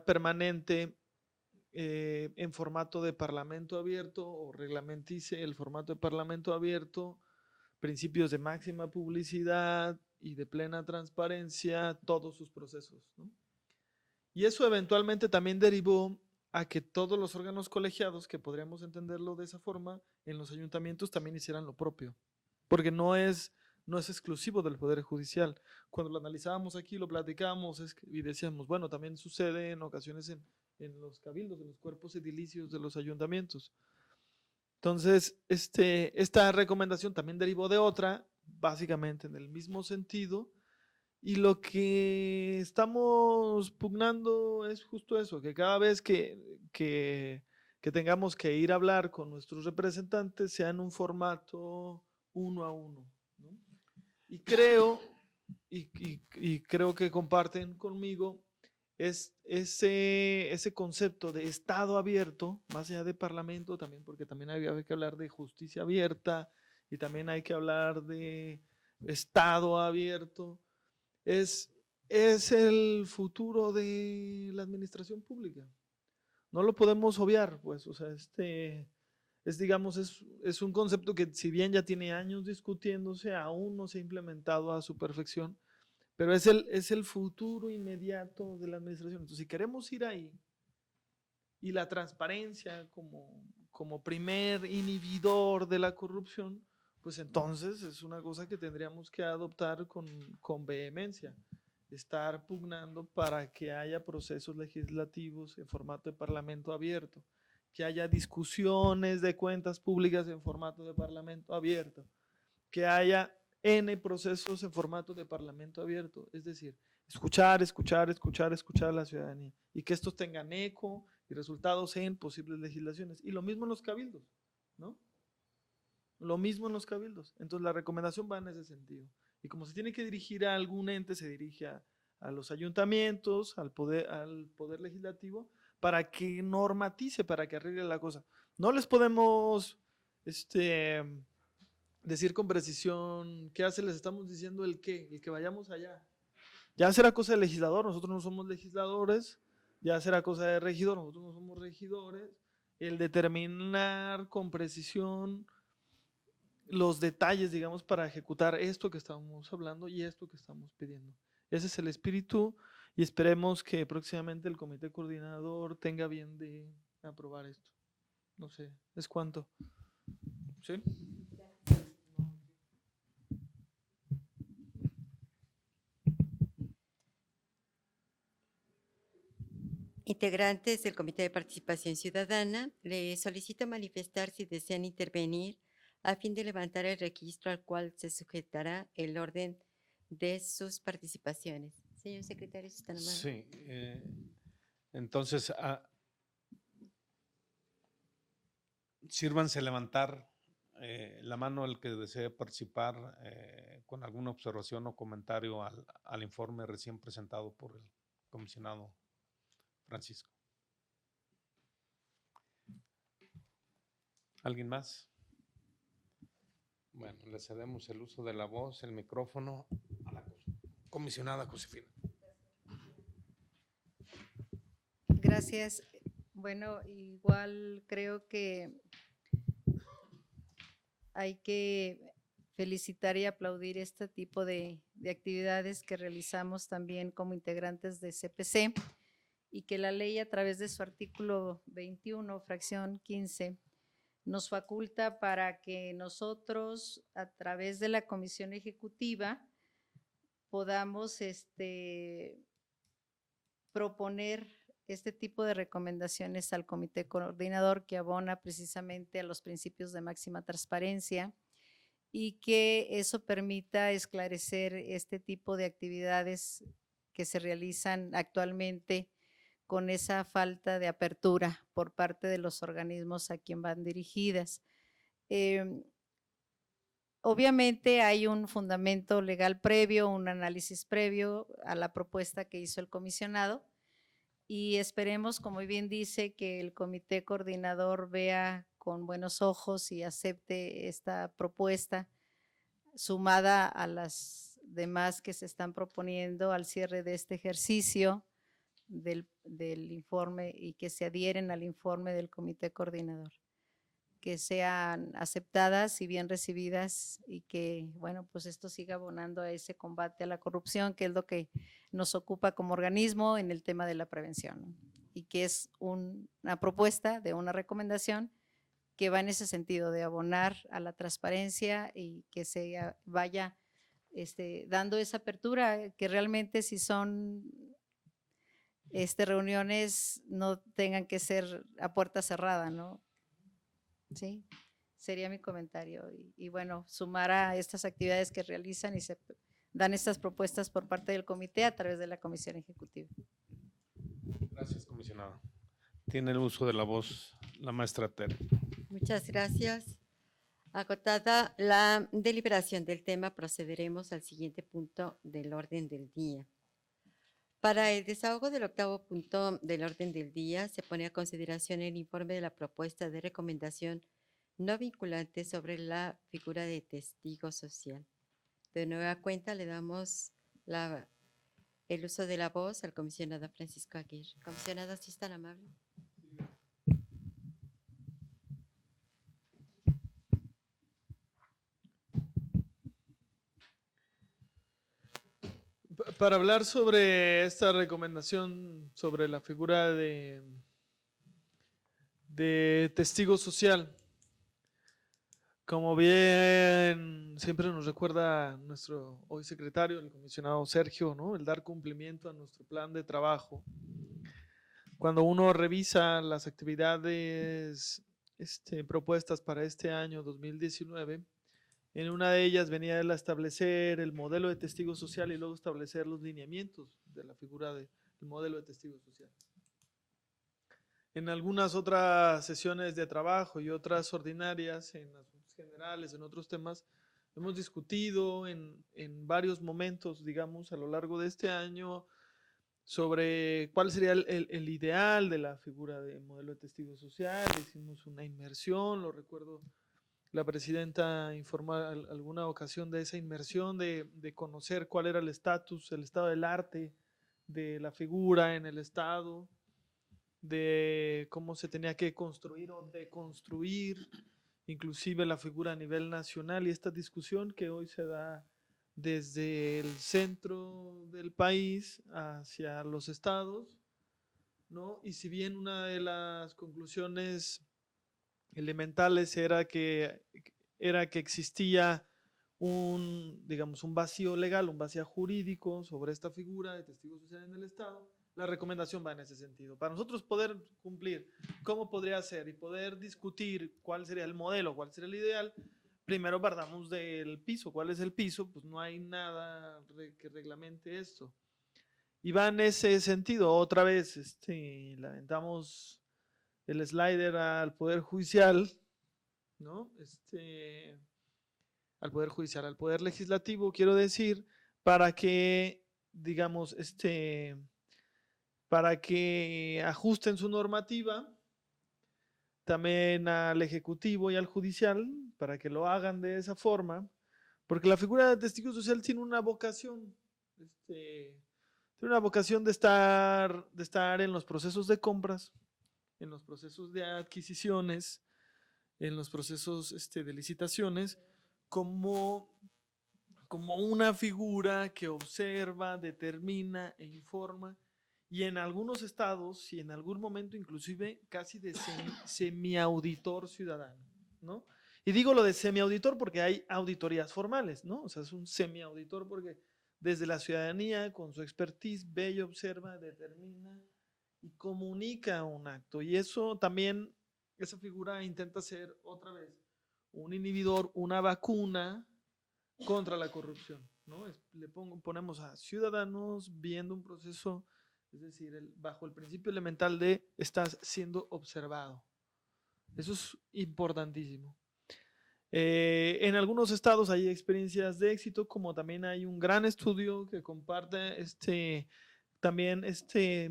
permanente en formato de parlamento abierto o reglamentice el formato de parlamento abierto, principios de máxima publicidad y de plena transparencia, todos sus procesos, ¿no? Y eso eventualmente también derivó a que todos los órganos colegiados, que podríamos entenderlo de esa forma, en los ayuntamientos también hicieran lo propio, porque no es exclusivo del Poder Judicial. Cuando lo analizábamos aquí, lo platicábamos y decíamos, bueno, también sucede en ocasiones en los cabildos, en los cuerpos edilicios de los ayuntamientos. Entonces, esta recomendación también derivó de otra, básicamente en el mismo sentido, y lo que estamos pugnando es justo eso, que cada vez que tengamos que ir a hablar con nuestros representantes sea en un formato 1 a 1, ¿no? Y creo que comparten conmigo ese concepto de Estado abierto, más allá de Parlamento también, porque también hay que hablar de justicia abierta y también hay que hablar de Estado abierto. Es el futuro de la administración pública. No lo podemos obviar, pues, o sea, digamos, es un concepto que si bien ya tiene años discutiéndose, aún no se ha implementado a su perfección, pero es el futuro inmediato de la administración. Entonces, si queremos ir ahí, y la transparencia como primer inhibidor de la corrupción, pues entonces es una cosa que tendríamos que adoptar con vehemencia. Estar pugnando para que haya procesos legislativos en formato de parlamento abierto, que haya discusiones de cuentas públicas en formato de parlamento abierto, que haya N procesos en formato de parlamento abierto, es decir, escuchar a la ciudadanía y que estos tengan eco y resultados en posibles legislaciones. Y lo mismo en los cabildos, ¿no? Lo mismo en los cabildos. Entonces la recomendación va en ese sentido. Y como se tiene que dirigir a algún ente, se dirige a los ayuntamientos, al poder legislativo, para que normatice, para que arregle la cosa. No les podemos decir con precisión qué hace, les estamos diciendo el que vayamos allá. Ya será cosa del legislador, nosotros no somos legisladores, ya será cosa de regidor, nosotros no somos regidores, el determinar con precisión los detalles, digamos, para ejecutar esto que estamos hablando y esto que estamos pidiendo. Ese es el espíritu y esperemos que próximamente el comité coordinador tenga bien de aprobar esto. No sé, ¿es cuánto? ¿Sí? integrantes del Comité de Participación Ciudadana, les solicito manifestar si desean intervenir a fin de levantar el registro al cual se sujetará el orden de sus participaciones. Señor secretario, si está amable. Sí, entonces, sírvanse levantar la mano el que desee participar con alguna observación o comentario al informe recién presentado por el comisionado Francisco. ¿Alguien más? Bueno, le cedemos el uso de la voz, el micrófono a la comisionada Josefina. Gracias. Bueno, igual creo que hay que felicitar y aplaudir este tipo de actividades que realizamos también como integrantes de CPC y que la ley a través de su artículo 21, fracción 15, nos faculta para que nosotros a través de la comisión ejecutiva podamos proponer este tipo de recomendaciones al comité coordinador que abona precisamente a los principios de máxima transparencia y que eso permita esclarecer este tipo de actividades que se realizan actualmente con esa falta de apertura por parte de los organismos a quien van dirigidas. Obviamente hay un fundamento legal previo, un análisis previo a la propuesta que hizo el comisionado y esperemos, como bien dice, que el comité coordinador vea con buenos ojos y acepte esta propuesta sumada a las demás que se están proponiendo al cierre de este ejercicio del informe y que se adhieren al informe del comité coordinador, que sean aceptadas y bien recibidas y que, bueno, pues esto siga abonando a ese combate a la corrupción, que es lo que nos ocupa como organismo en el tema de la prevención, ¿no? Y que es una propuesta de una recomendación que va en ese sentido de abonar a la transparencia y que se vaya dando esa apertura, que realmente si son reuniones no tengan que ser a puerta cerrada, ¿no? Sí, sería mi comentario. Y bueno, sumar a estas actividades que realizan y se dan estas propuestas por parte del comité a través de la comisión ejecutiva. Gracias, comisionada. Tiene el uso de la voz la maestra Tere. Muchas gracias. Agotada la deliberación del tema, procederemos al siguiente punto del orden del día. Para el desahogo del octavo punto del orden del día, se pone a consideración el informe de la propuesta de recomendación no vinculante sobre la figura de testigo social. De nueva cuenta, le damos el uso de la voz al comisionado Francisco Aguirre. Comisionado, si es tan amable. Para hablar sobre esta recomendación sobre la figura de testigo social, como bien siempre nos recuerda nuestro hoy secretario, el comisionado Sergio, ¿no? El dar cumplimiento a nuestro plan de trabajo. Cuando uno revisa las actividades propuestas para este año 2019, en una de ellas venía el establecer el modelo de testigo social y luego establecer los lineamientos de la figura del modelo de testigo social. En algunas otras sesiones de trabajo y otras ordinarias, en asuntos generales, en otros temas, hemos discutido en varios momentos, digamos, a lo largo de este año, sobre cuál sería el ideal de la figura de modelo de testigo social. Hicimos una inmersión, lo recuerdo. La presidenta informó alguna ocasión de esa inmersión, de conocer cuál era el estatus, el estado del arte de la figura en el Estado, de cómo se tenía que construir o deconstruir, inclusive la figura a nivel nacional, y esta discusión que hoy se da desde el centro del país hacia los estados, ¿no? Y si bien una de las conclusiones elementales era que existía digamos, un vacío legal, un vacío jurídico sobre esta figura de testigo social en el Estado, La recomendación va en ese sentido. Para nosotros poder cumplir, ¿cómo podría ser? Y poder discutir cuál sería el modelo, cuál sería el ideal, primero partamos del piso. ¿Cuál es el piso? Pues no hay nada que reglamente esto. Y va en ese sentido. Otra vez, le aventamos el slider al Poder Judicial, ¿no? Al Poder Judicial, al Poder Legislativo, quiero decir, para que, digamos, para que ajusten su normativa, también al Ejecutivo y al Judicial, para que lo hagan de esa forma, porque la figura de testigo social tiene una vocación, tiene una vocación de estar en los procesos de compras, en los procesos de adquisiciones, en los procesos de licitaciones, como una figura que observa, determina e informa, y en algunos estados y en algún momento inclusive casi de semiauditor ciudadano, ¿no? Y digo lo de semiauditor porque hay auditorías formales, ¿no? O sea, es un semiauditor porque desde la ciudadanía, con su expertise, ve y observa, determina y comunica un acto. Y eso también, esa figura intenta ser otra vez un inhibidor, una vacuna contra la corrupción, ¿no? Ponemos a ciudadanos viendo un proceso, es decir, bajo el principio elemental de estás siendo observado. Eso es importantísimo. En algunos estados hay experiencias de éxito, como también hay un gran estudio que comparte también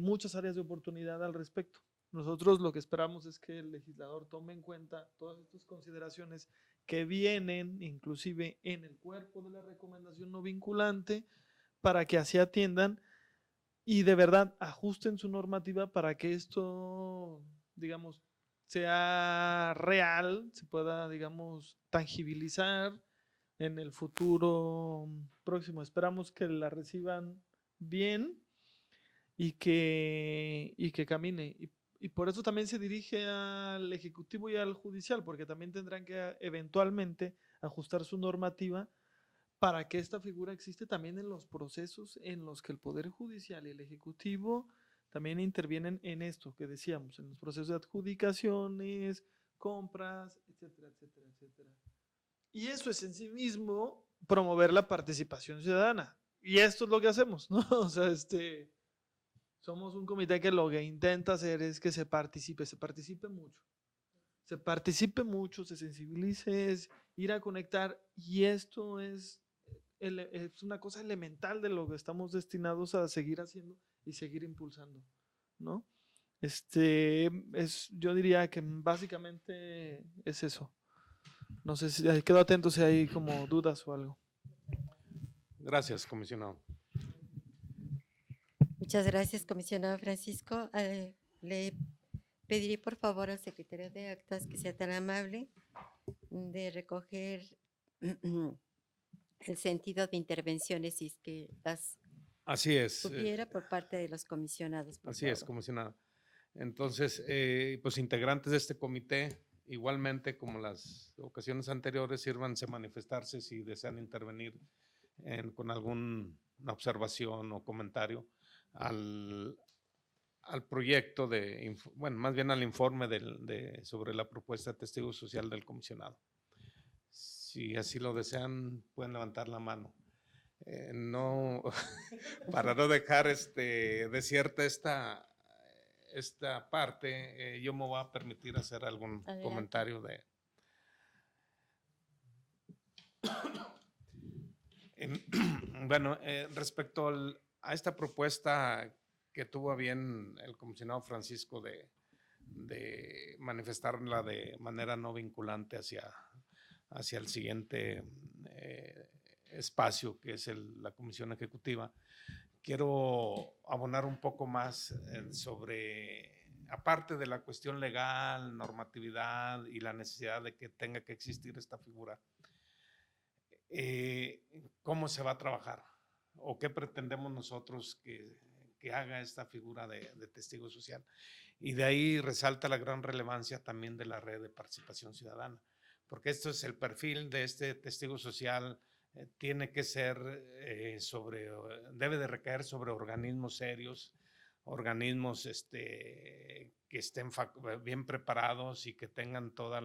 muchas áreas de oportunidad al respecto. Nosotros lo que esperamos es que el legislador tome en cuenta todas estas consideraciones que vienen inclusive en el cuerpo de la recomendación no vinculante para que así atiendan y de verdad ajusten su normativa para que esto, digamos, sea real, se pueda, digamos, tangibilizar en el futuro próximo. Esperamos que la reciban bien y que camine. Y por eso también se dirige al Ejecutivo y al Judicial, porque también tendrán que eventualmente ajustar su normativa para que esta figura existe también en los procesos en los que el Poder Judicial y el Ejecutivo también intervienen en esto que decíamos, en los procesos de adjudicaciones, compras, etcétera, etcétera, etcétera. Y eso es en sí mismo promover la participación ciudadana. Y esto es lo que hacemos, ¿no? O sea, somos un comité que lo que intenta hacer es que se participe mucho, se sensibilice, es ir a conectar, y esto es una cosa elemental de lo que estamos destinados a seguir haciendo y seguir impulsando, ¿no? Yo diría que básicamente es eso. No sé si quedo atento si hay como dudas o algo. Gracias, comisionado. Muchas gracias, comisionado Francisco. Le pediré por favor al secretario de Actas que sea tan amable de recoger el sentido de intervenciones, si es que las Así es. hubiera por parte de los comisionados. Así es, comisionado. Entonces, pues integrantes de este comité, igualmente como las ocasiones anteriores, sírvanse a manifestarse si desean intervenir con alguna observación o comentario al proyecto bueno, más bien al informe sobre la propuesta de testigo social del comisionado. Si así lo desean, pueden levantar la mano. No, para no dejar desierta esta parte, yo me voy a permitir hacer algún comentario bueno, respecto a esta propuesta que tuvo a bien el comisionado Francisco de manifestarla de manera no vinculante hacia el siguiente espacio, que es la Comisión Ejecutiva, quiero abonar un poco más aparte de la cuestión legal, normatividad y la necesidad de que tenga que existir esta figura, ¿cómo se va a trabajar? ¿O qué pretendemos nosotros que haga esta figura de testigo social? Y de ahí resalta la gran relevancia también de la red de participación ciudadana, porque esto es el perfil de este testigo social. Tiene que ser debe de recaer sobre organismos serios, organismos que estén bien preparados y que tengan todas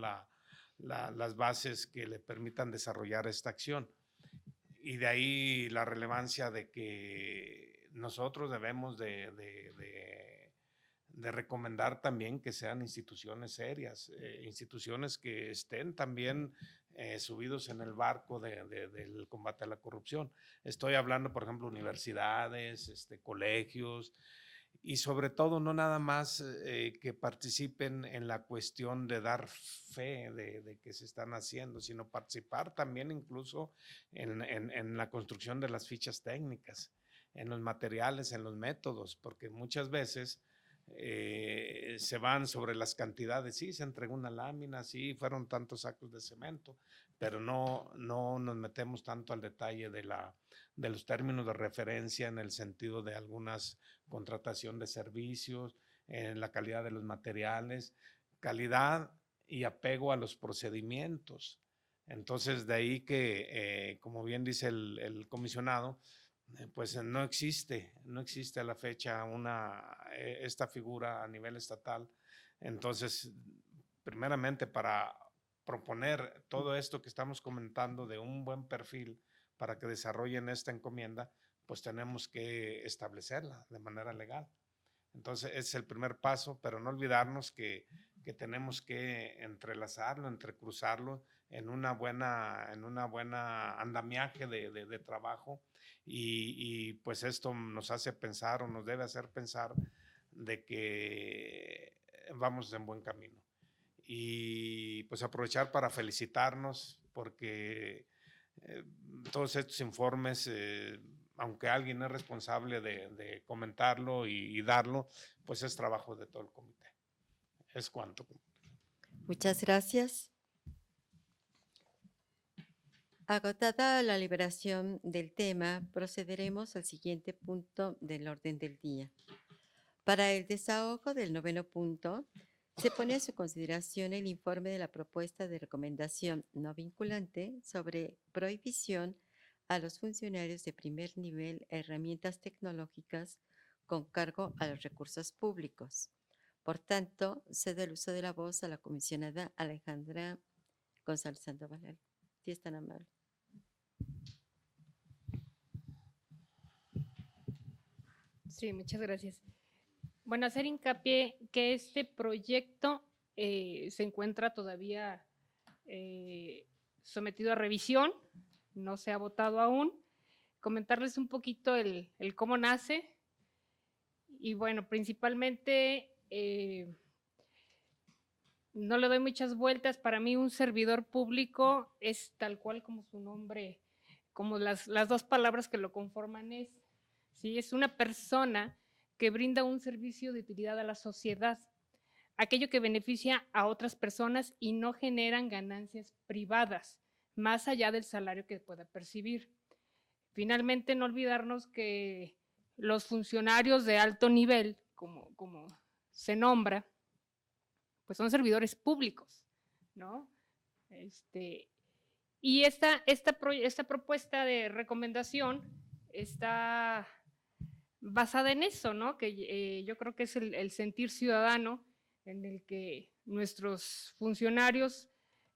las bases que le permitan desarrollar esta acción. Y de ahí la relevancia de que nosotros debemos de recomendar también que sean instituciones serias, instituciones que estén también subidos en el barco del combate a la corrupción. Estoy hablando, por ejemplo, universidades, colegios, y sobre todo no nada más que participen en la cuestión de dar fe de que se están haciendo, sino participar también incluso en la construcción de las fichas técnicas, en los materiales, en los métodos, porque muchas veces se van sobre las cantidades. Sí, se entregó una lámina, sí, fueron tantos sacos de cemento, pero no nos metemos tanto al detalle de los términos de referencia en el sentido de algunas contratación de servicios, en la calidad de los materiales, calidad y apego a los procedimientos. Entonces, de ahí que, como bien dice el comisionado, pues no existe a la fecha esta figura a nivel estatal. Entonces, primeramente, para proponer todo esto que estamos comentando de un buen perfil para que desarrollen esta encomienda, pues tenemos que establecerla de manera legal. Entonces, ese es el primer paso, pero no olvidarnos que tenemos que entrelazarlo, entrecruzarlo en una buena andamiaje de trabajo, y pues esto nos hace pensar, o nos debe hacer pensar, de que vamos en buen camino. Y pues aprovechar para felicitarnos porque todos estos informes, aunque alguien es responsable de comentarlo y darlo, pues es trabajo de todo el comité. Es cuanto. Muchas gracias. Agotada la liberación del tema, procederemos al siguiente punto del orden del día. Para el desahogo del 9º punto, se pone a su consideración el informe de la propuesta de recomendación no vinculante sobre prohibición a los funcionarios de primer nivel a herramientas tecnológicas con cargo a los recursos públicos. Por tanto, cedo el uso de la voz a la comisionada Alejandra González Sandoval. Si es tan amable. Sí, muchas gracias. Bueno, hacer hincapié que este proyecto se encuentra todavía sometido a revisión, no se ha votado aún. Comentarles un poquito el cómo nace. Y bueno, principalmente no le doy muchas vueltas. Para mí un servidor público es tal cual como su nombre, como las dos palabras que lo conforman ¿sí? Es una persona que brinda un servicio de utilidad a la sociedad, aquello que beneficia a otras personas y no generan ganancias privadas, más allá del salario que pueda percibir. Finalmente, no olvidarnos que los funcionarios de alto nivel, como se nombra, pues son servidores públicos, ¿no? Y esta propuesta de recomendación está basada en eso, ¿no? Que yo creo que es el sentir ciudadano en el que nuestros funcionarios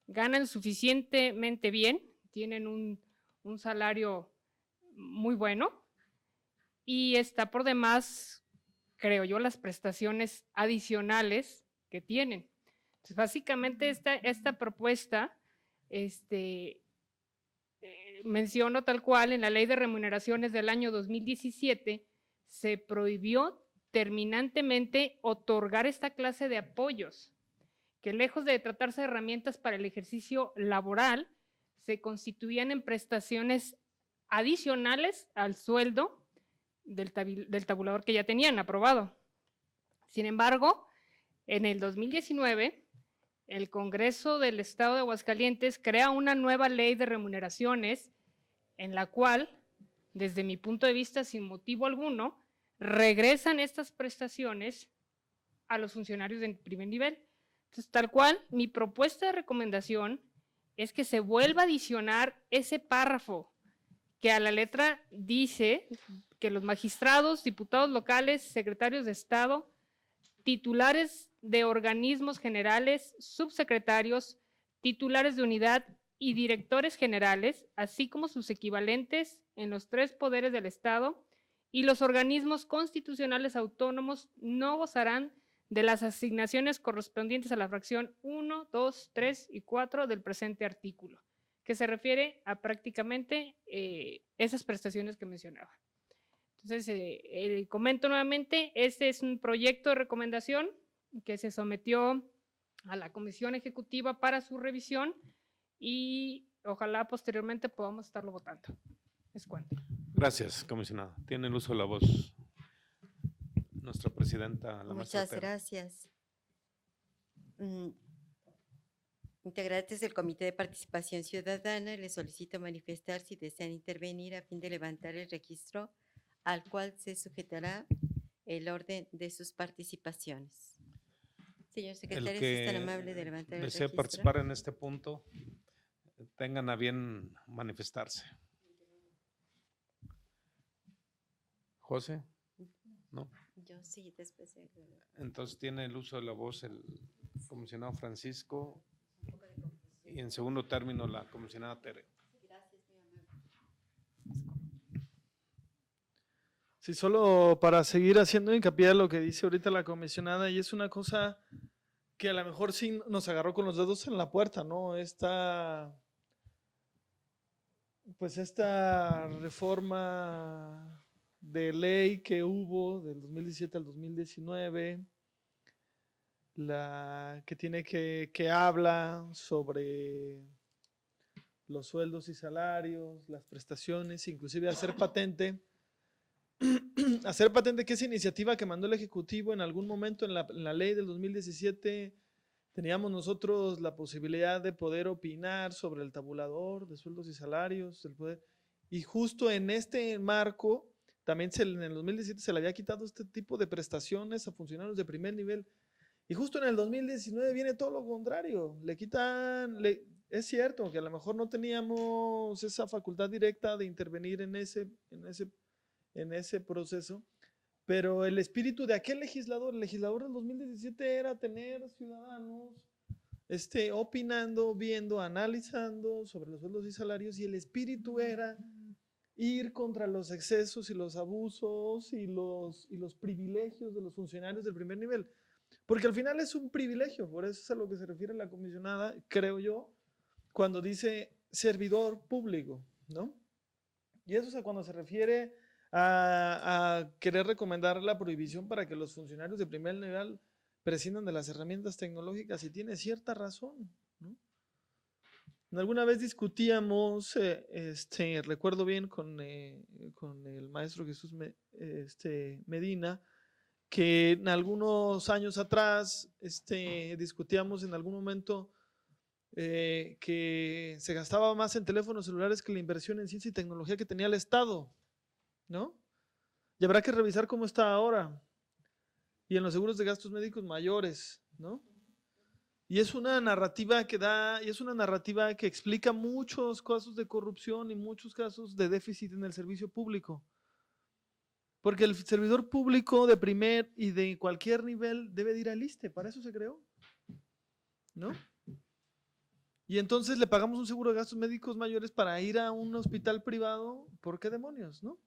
ganan suficientemente bien, tienen un salario muy bueno y está por demás, creo yo, las prestaciones adicionales que tienen. Entonces, básicamente esta propuesta menciono tal cual en la Ley de Remuneraciones del año 2017 se prohibió terminantemente otorgar esta clase de apoyos, que lejos de tratarse de herramientas para el ejercicio laboral, se constituían en prestaciones adicionales al sueldo del tabulador que ya tenían aprobado. Sin embargo, en el 2019, el Congreso del Estado de Aguascalientes crea una nueva ley de remuneraciones en la cual, desde mi punto de vista, sin motivo alguno, regresan estas prestaciones a los funcionarios de primer nivel. Entonces, tal cual, mi propuesta de recomendación es que se vuelva a adicionar ese párrafo que a la letra dice que los magistrados, diputados locales, secretarios de Estado, titulares de organismos generales, subsecretarios, titulares de unidad y directores generales, así como sus equivalentes en los 3 poderes del Estado y los organismos constitucionales autónomos no gozarán de las asignaciones correspondientes a la fracción 1, 2, 3 y 4 del presente artículo, que se refiere a prácticamente esas prestaciones que mencionaba. Entonces, comento nuevamente, este es un proyecto de recomendación que se sometió a la Comisión Ejecutiva para su revisión y ojalá posteriormente podamos estarlo votando. Es cuanto. Gracias, comisionada. Tiene el uso de la voz nuestra presidenta, la maestra Muchas Tere. gracias. Integrantes del Comité de Participación Ciudadana, les solicito manifestar si desean intervenir a fin de levantar el registro al cual se sujetará el orden de sus participaciones. Señor secretario, si es tan amable de levantar el Desee registro. participar en este punto, tengan a bien manifestarse. José, ¿no? Yo sí, después. Entonces tiene el uso de la voz el comisionado Francisco y en segundo término la comisionada Tere. Sí, solo para seguir haciendo hincapié a lo que dice ahorita la comisionada, y es una cosa que a lo mejor sí nos agarró con los dedos en la puerta, ¿no? Esta reforma de ley que hubo del 2017 al 2019, la que tiene que habla sobre los sueldos y salarios, las prestaciones, inclusive hacer patente que esa iniciativa que mandó el Ejecutivo en algún momento en la ley del 2017, teníamos nosotros la posibilidad de poder opinar sobre el tabulador de sueldos y salarios, y justo en este marco, también en el 2017 se le había quitado este tipo de prestaciones a funcionarios de primer nivel, y justo en el 2019 viene todo lo contrario, le quitan, es cierto que a lo mejor no teníamos esa facultad directa de intervenir en ese proceso, pero el espíritu de aquel legislador, el legislador del 2017 era tener ciudadanos opinando, viendo, analizando sobre los sueldos y salarios, y el espíritu era ir contra los excesos y los abusos y los privilegios de los funcionarios del primer nivel, porque al final es un privilegio, por eso es a lo que se refiere la comisionada, creo yo, cuando dice servidor público, ¿no? Y eso es cuando se refiere a querer recomendar la prohibición para que los funcionarios de primer nivel prescindan de las herramientas tecnológicas, y tiene cierta razón, ¿no? Alguna vez discutíamos, recuerdo bien con el maestro Jesús Medina, que en algunos años atrás discutíamos en algún momento que se gastaba más en teléfonos celulares que la inversión en ciencia y tecnología que tenía el Estado, ¿no? Y habrá que revisar cómo está ahora. Y en los seguros de gastos médicos mayores, ¿no? Y es una narrativa que explica muchos casos de corrupción y muchos casos de déficit en el servicio público. Porque el servidor público de primer y de cualquier nivel debe de ir al ISSSTE, para eso se creó, ¿no? Y entonces le pagamos un seguro de gastos médicos mayores para ir a un hospital privado. ¿Por qué demonios, no?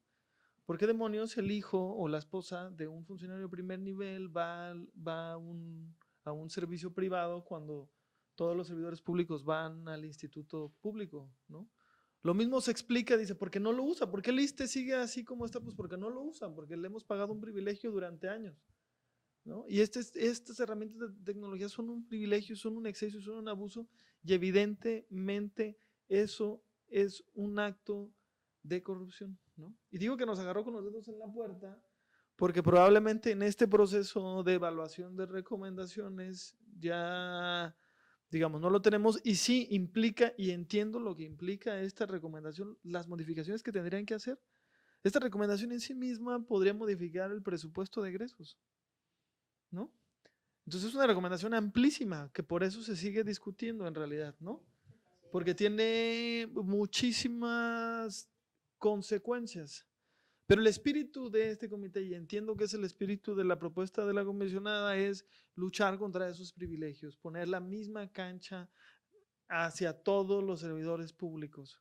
¿Por qué demonios el hijo o la esposa de un funcionario de primer nivel va a un servicio privado cuando todos los servidores públicos van al instituto público, ¿no? Lo mismo se explica, dice, ¿por qué no lo usa? ¿Por qué el ISSSTE sigue así como está? Pues porque no lo usan, porque le hemos pagado un privilegio durante años, ¿no? Y estas herramientas de tecnología son un privilegio, son un exceso, son un abuso, y evidentemente eso es un acto de corrupción, ¿no? Y digo que nos agarró con los dedos en la puerta porque probablemente en este proceso de evaluación de recomendaciones ya, digamos, no lo tenemos, y sí implica, y entiendo lo que implica esta recomendación, las modificaciones que tendrían que hacer. Esta recomendación en sí misma podría modificar el presupuesto de egresos, ¿no? Entonces es una recomendación amplísima que por eso se sigue discutiendo en realidad, ¿no? Porque tiene muchísimas consecuencias. Pero el espíritu de este comité, y entiendo que es el espíritu de la propuesta de la comisionada, es luchar contra esos privilegios, poner la misma cancha hacia todos los servidores públicos.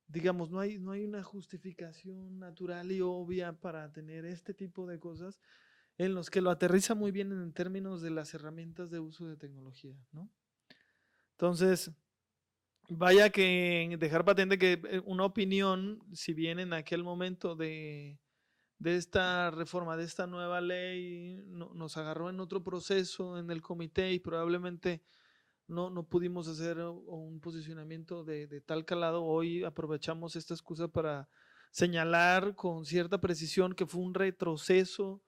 Digamos, no hay una justificación natural y obvia para tener este tipo de cosas en los que lo aterriza muy bien en términos de las herramientas de uso de tecnología, ¿no? Entonces, vaya que dejar patente que una opinión, si bien en aquel momento de esta reforma, de esta nueva ley, nos agarró en otro proceso en el comité y probablemente no pudimos hacer un posicionamiento de tal calado. Hoy aprovechamos esta excusa para señalar con cierta precisión que fue un retroceso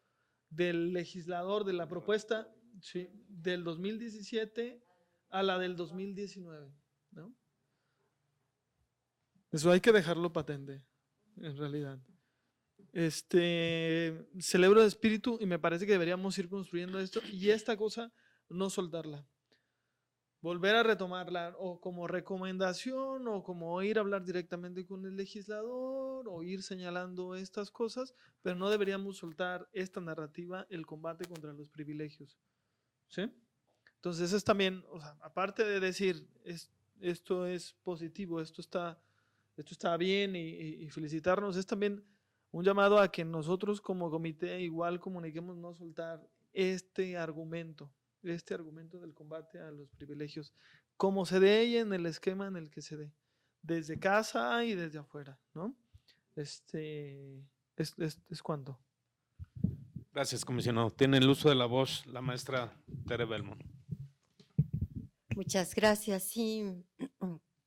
del legislador de la propuesta, sí, del 2017 a la del 2019, ¿no? Eso hay que dejarlo patente, en realidad. Celebro el espíritu y me parece que deberíamos ir construyendo esto y esta cosa no soltarla. Volver a retomarla o como recomendación o como ir a hablar directamente con el legislador o ir señalando estas cosas, pero no deberíamos soltar esta narrativa, el combate contra los privilegios. ¿Sí? Entonces es también, o sea, aparte de decir esto es positivo, esto está bien y felicitarnos, es también un llamado a que nosotros como comité igual comuniquemos no soltar este argumento del combate a los privilegios, como se dé y en el esquema en el que se dé, desde casa y desde afuera, ¿no? Es cuanto. Gracias, comisionado. Tiene el uso de la voz la maestra Tere Belmont. Muchas gracias. Sí,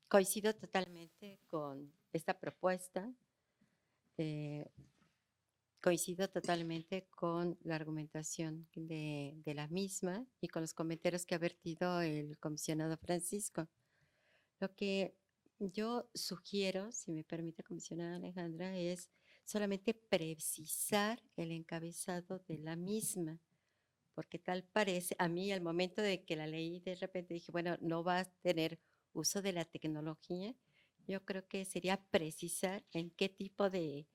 coincido totalmente con esta propuesta. Coincido totalmente con la argumentación de la misma y con los comentarios que ha vertido el comisionado Francisco. Lo que yo sugiero, si me permite, comisionada Alejandra, es solamente precisar el encabezado de la misma, porque tal parece, a mí al momento de que la leí, de repente dije, bueno, no va a tener uso de la tecnología. Yo creo que sería precisar en qué tipo de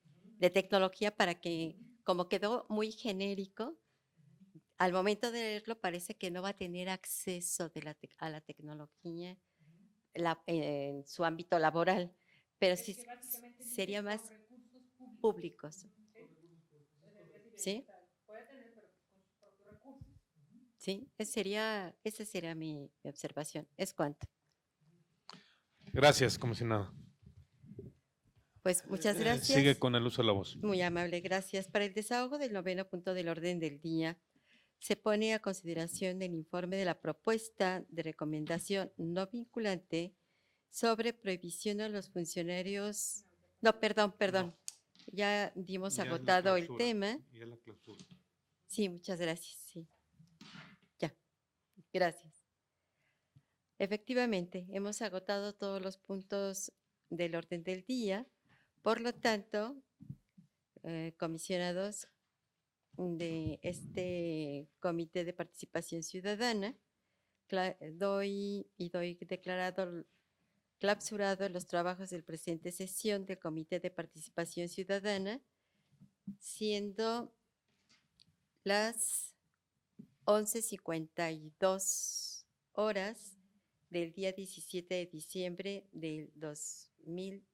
tecnología para que, como quedó muy genérico, al momento de leerlo parece que no va a tener acceso a la tecnología en su ámbito laboral, pero sí sería más públicos. ¿Sí? Sí, esa sería mi observación. Es cuanto. Gracias, comisionado. Pues muchas gracias. Sigue con el uso de la voz. Muy amable, gracias. Para el desahogo del 9º punto del orden del día, se pone a consideración el informe de la propuesta de recomendación no vinculante sobre prohibición a los funcionarios. No, perdón. Ya dimos agotado el tema. Ya la clausura. Sí, muchas gracias. Sí. Ya, gracias. Efectivamente, hemos agotado todos los puntos del orden del día. Por lo tanto, comisionados de este Comité de Participación Ciudadana, doy declarado clausurado los trabajos del presente sesión del Comité de Participación Ciudadana, siendo las 11:52 horas del día 17 de diciembre del 2020.